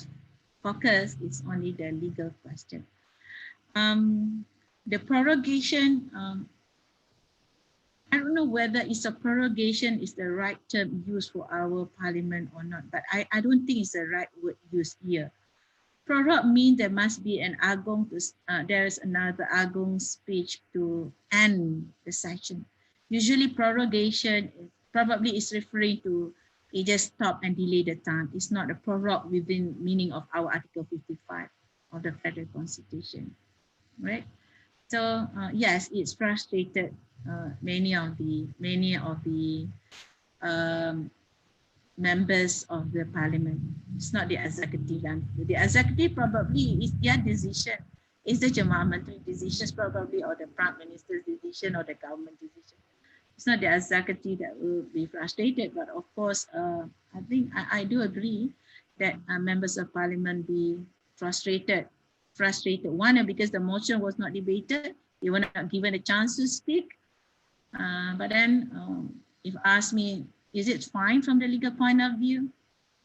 focus is only the legal question. The prorogation, I don't know whether it's a prorogation is the right term used for our parliament or not, but I don't think it's the right word used here. Prorog means there must be an Agong, there is another Agong speech to end the session. Usually prorogation probably is referring to it just stop and delay the time. It's not a prorog within meaning of our Article 55 of the Federal Constitution, right? So yes, it's frustrated many of the members of the parliament. It's not the executive. The executive probably is their decision. It's the Jemaah Menteri decisions probably, or the Prime Minister's decision, or the government decision. It's not the executive that will be frustrated, but of course, I think I do agree that members of parliament be frustrated. One, because the motion was not debated, they were not given a chance to speak. But then, if ask me, is it fine from the legal point of view?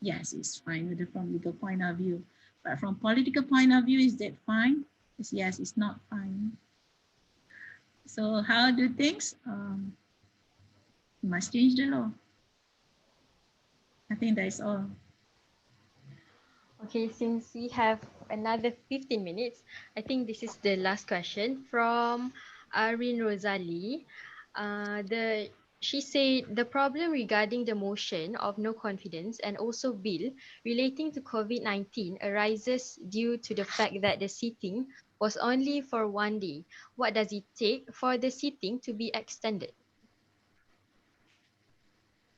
Yes, it's fine from legal point of view. But from political point of view, is that fine? Yes, it's not fine. So how do things? You must change the law. I think that is all. Okay, since we have another 15 minutes, I think this is the last question from Arin Rosali. She said the problem regarding the motion of no confidence and also bill relating to COVID-19 arises due to the fact that the sitting was only for 1 day. What does it take for the sitting to be extended?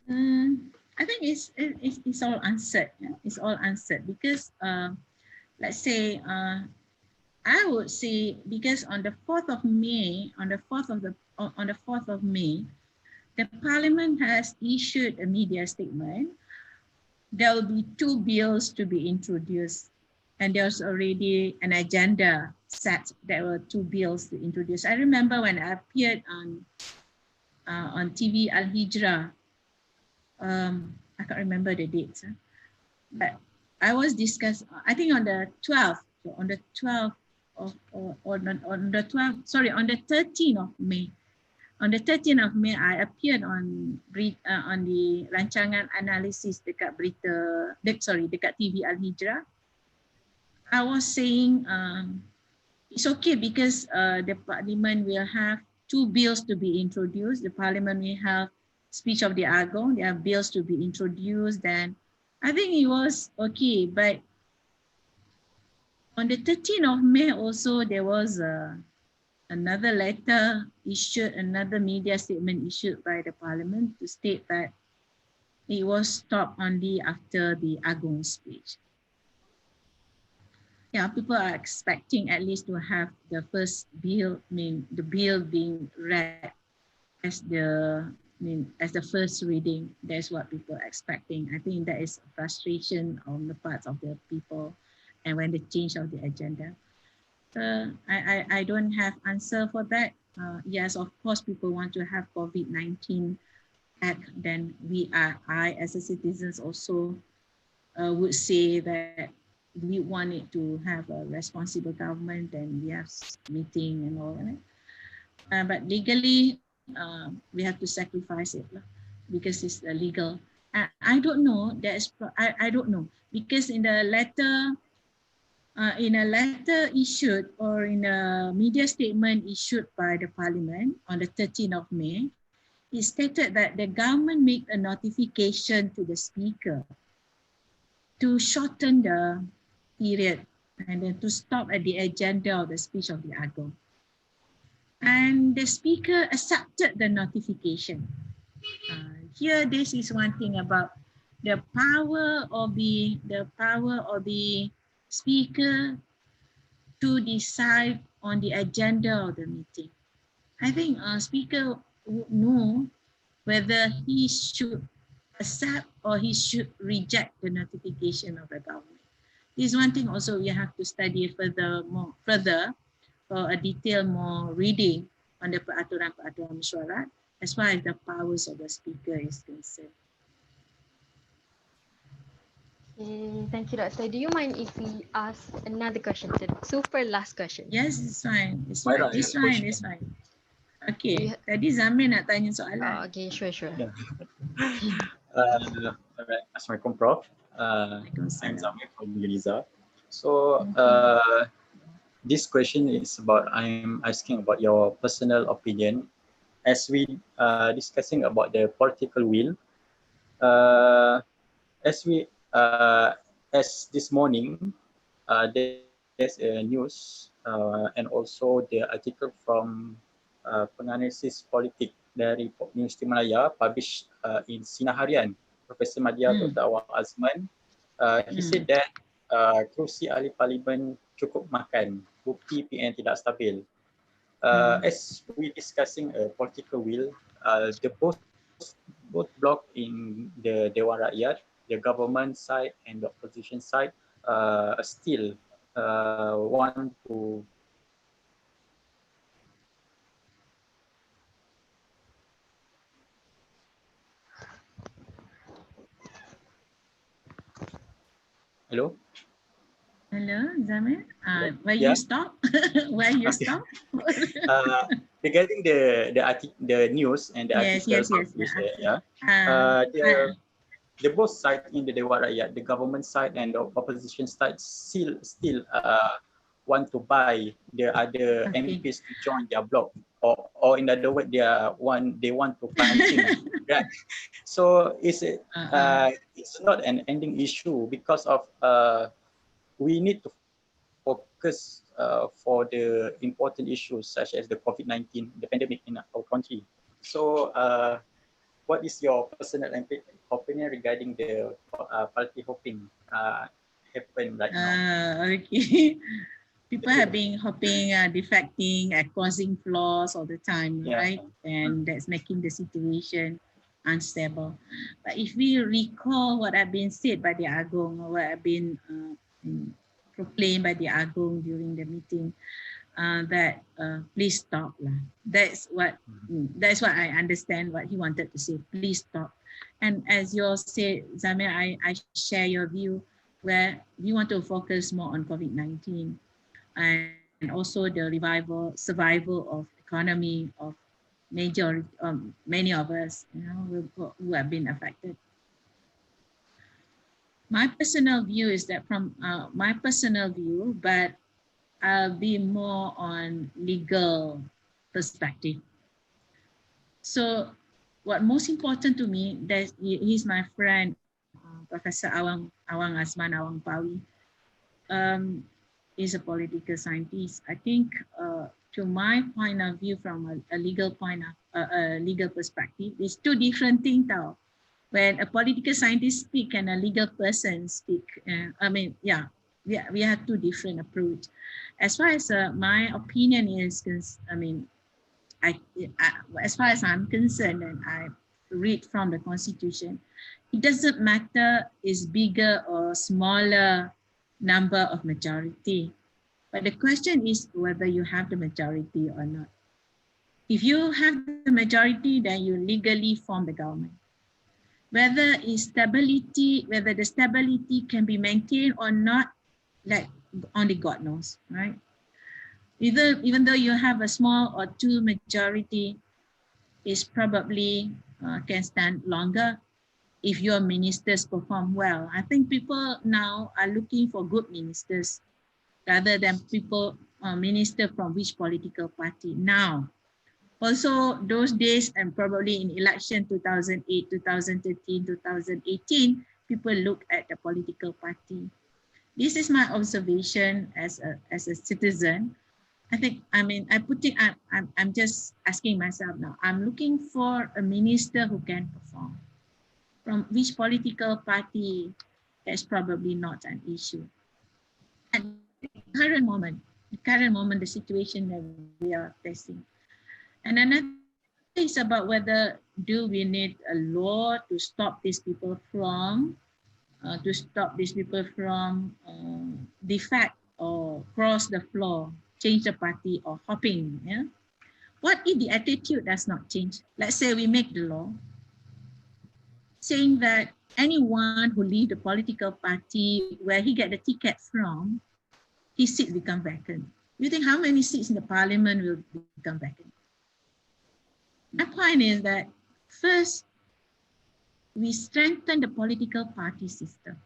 I think it's all answered. Yeah? It's all answered because let's say I would say because on the 4th of May, on the 4th of May, the Parliament has issued a media statement. There will be 2 bills to be introduced, and there's already an agenda set. There were 2 bills to introduce. I remember when I appeared on TV Al Hijrah. I can't remember the dates, but I was discussed. I think on the 12th, on the 12th of on the 12th. Sorry, on the 13th of May. On the 13th of May, I appeared on the rancangan analisis dekat dekat TV Al Hijrah. I was saying it's okay because the Parliament will have 2 bills to be introduced. The Parliament will have speech of the Agong. There are bills to be introduced. Then I think it was okay. But on the 13th of May also, there was another letter issued, another media statement issued by the Parliament to state that it was stopped only after the Agong speech. Yeah, people are expecting at least to have the first bill, the bill being read as the first reading. That's what people are expecting. I think that is frustration on the part of the people, and when the change of the agenda. I don't have answer for that. Yes, of course, people want to have COVID-19 act. Then I as a citizens also would say that we want it to have a responsible government, and we have meeting and all that. But legally, we have to sacrifice it because it's illegal. I don't know. I don't know because in the letter. In a letter issued or in a media statement issued by the Parliament on the 13th of May, it stated that the government made a notification to the Speaker to shorten the period and then to stop at the agenda of the speech of the Agong. And the Speaker accepted the notification. Here, this is one thing about the power of the Speaker to decide on the agenda of the meeting. I think Speaker would know whether he should accept or he should reject the notification of the government. This is one thing also we have to study further for a detailed more reading on the peraturan-peraturan mesyuarat as far as the powers of the Speaker is concerned. Thank you, Doctor. Do you mind if we ask another question? The super last question. Yes, it's fine. It's fine. It's fine. It's fine. Okay. Tadi Zamir nak tanya soalan. Okay, sure. Yeah. Alright. Assalamualaikum, Prof. I'm Zamir from Uniza. So this question is about, I'm asking about your personal opinion as we discussing about the political will. As this morning, there's a news and also the article from penganalisis politik dari News Timur Malaya published in Sinar Harian, Profesor Madya Dr. Awang Azman. He said that kerusi ahli parlimen cukup makan, bukti PN tidak stabil. As we discussing a political will, the both block in the Dewan Rakyat, the government side and the opposition side still want to Hello, Zamir. Why you stop? Why you stop? Regarding the news and the article the both sides in the Dewan Rakyat, the government side and the opposition side still want to buy the other MPs to join their bloc, or in other words, they want to punching, right? So it's not an ending issue because of we need to focus for the important issues such as the COVID-19, the pandemic in our country. So what is your personal opinion regarding the party hopping happen right now? Okay. People have been hopping, defecting, causing flaws all the time, right? And that's making the situation unstable. But if we recall what had been said by the Agong, or what had been proclaimed by the Agong during the meeting, that please stop lah. That's what I understand what he wanted to say. Please stop. And as you said, Zamir, I share your view where we want to focus more on COVID-19 and also the survival of economy of many of us, who have been affected. My personal view is that from my personal view, but I'll be more on legal perspective. So what most important to me, that he's my friend, Professor Awang Asman Awang Pawi, is a political scientist. I think to my point of view, from a legal legal perspective, it's two different things now. When a political scientist speak and a legal person speak, we have two different approach. As far as my opinion is, as far as I'm concerned, and I read from the Constitution, it doesn't matter is bigger or smaller number of majority, but the question is whether you have the majority or not. If you have the majority, then you legally form the government. Whether the stability can be maintained or not, like only God knows, right? Even though you have a small or two majority, is probably can stand longer if your ministers perform well. I think people now are looking for good ministers rather than minister from which political party now. Also, those days, and probably in election 2008, 2013, 2018, people look at the political party. This is my observation as a citizen. I'm just asking myself now, I'm looking for a minister who can perform. From which political party, that's probably not an issue. At the current moment, the situation that we are facing. And another is about whether do we need a law to stop these people from defect or cross the floor, change the party or hopping. Yeah. What if the attitude does not change? Let's say we make the law saying that anyone who leave the political party where he get the ticket from, his seat become vacant. You think how many seats in the parliament will become vacant? My point is that first, we strengthen the political party system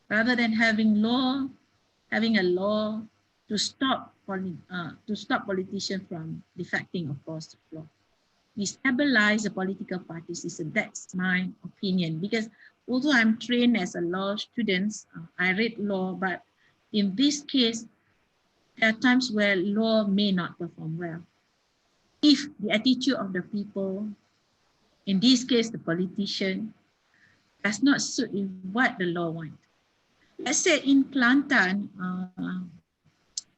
rather than having a law to stop politicians from defecting across the floor. We stabilize the political party system. That's my opinion. Because although I'm trained as a law student, I read law, but in this case, there are times where law may not perform well. If the attitude of the people, in this case, the politician, does not suit in what the law wants. Let's say in Kelantan,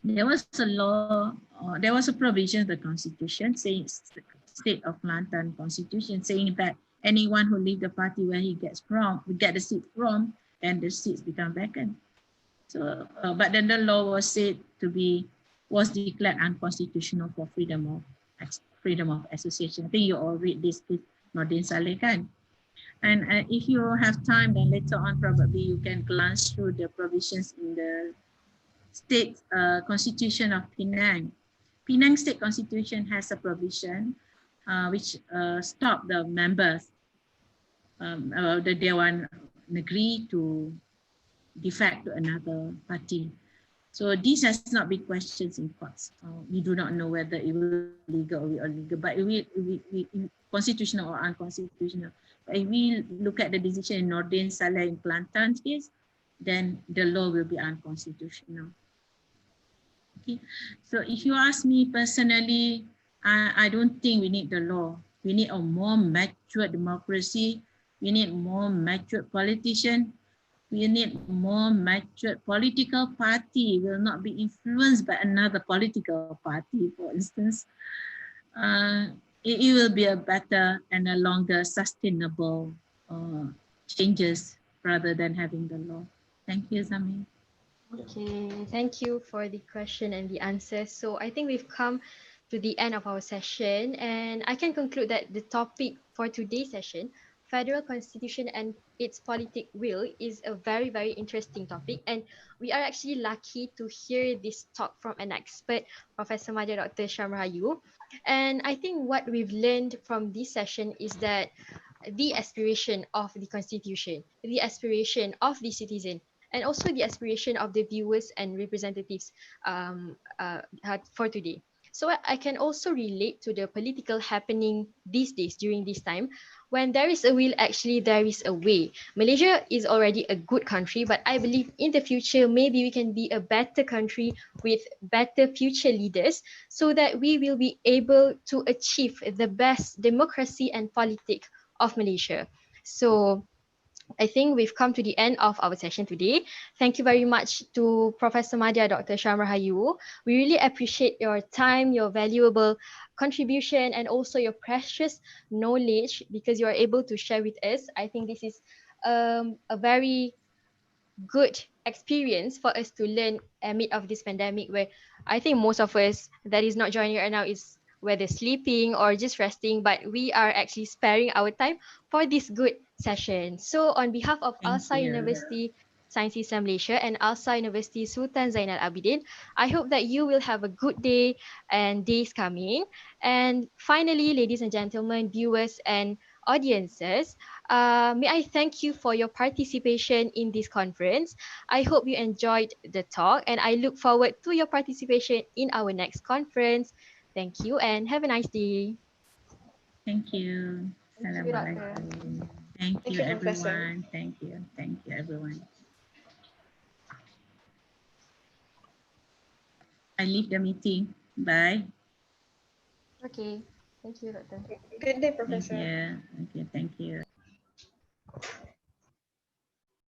there was a law, there was a provision of the Constitution, saying State of Kelantan Constitution, saying that anyone who leave the party where he gets from, we get the seat from, then the seats become vacant. So, but then the law was said was declared unconstitutional for freedom of association. I think you all read this with Nordin Saleh kan? And if you have time, then later on probably you can glance through the provisions in the state constitution of Penang. Penang State Constitution has a provision which stop the members of the Dewan Negeri to defect to another party. So this has not been questioned in courts. We do not know whether it will be legal or illegal, but constitutional or unconstitutional. But if we look at the decision in Nordin Saleh in Kelantan's case, then the law will be unconstitutional. Okay. So if you ask me personally, I don't think we need the law. We need a more mature democracy. We need more mature politician. We need more mature political party will not be influenced by another political party, for instance. It will be a better and a longer sustainable changes rather than having the law. Thank you, Zami. Okay, thank you for the question and the answer. So I think we've come to the end of our session, and I can conclude that the topic for today's session, Federal Constitution and its politic will, is a very, very interesting topic. And we are actually lucky to hear this talk from an expert, Professor Madya Dr. Shamrayu. And I think what we've learned from this session is that the aspiration of the Constitution, the aspiration of the citizen, and also the aspiration of the viewers and representatives for today. So I can also relate to the political happening these days during this time. When there is a will, actually there is a way. Malaysia is already a good country, but I believe in the future, maybe we can be a better country with better future leaders so that we will be able to achieve the best democracy and politics of Malaysia. So I think we've come to the end of our session today. Thank you very much to Professor Madya, Dr. Shamrahayu. We really appreciate your time, your valuable contribution, and also your precious knowledge because you are able to share with us. I think this is a very good experience for us to learn amid of this pandemic where I think most of us that is not joining right now is whether sleeping or just resting, but we are actually sparing our time for this good session. So on behalf of Thank ALSA you. University Science Islam Malaysia and ALSA University Sultan Zainal Abidin, I hope that you will have a good day and days coming. And finally, ladies and gentlemen, viewers and audiences, may I thank you for your participation in this conference. I hope you enjoyed the talk and I look forward to your participation in our next conference. Thank you and have a nice day. Thank you. Thank you, Doctor. Assalamualaikum. Thank Thank you, you, Professor. everyone. Thank you. Thank you, everyone. I leave the meeting. Bye. Okay. Thank you, Doctor. Good day, Thank Professor. you. Okay, thank you.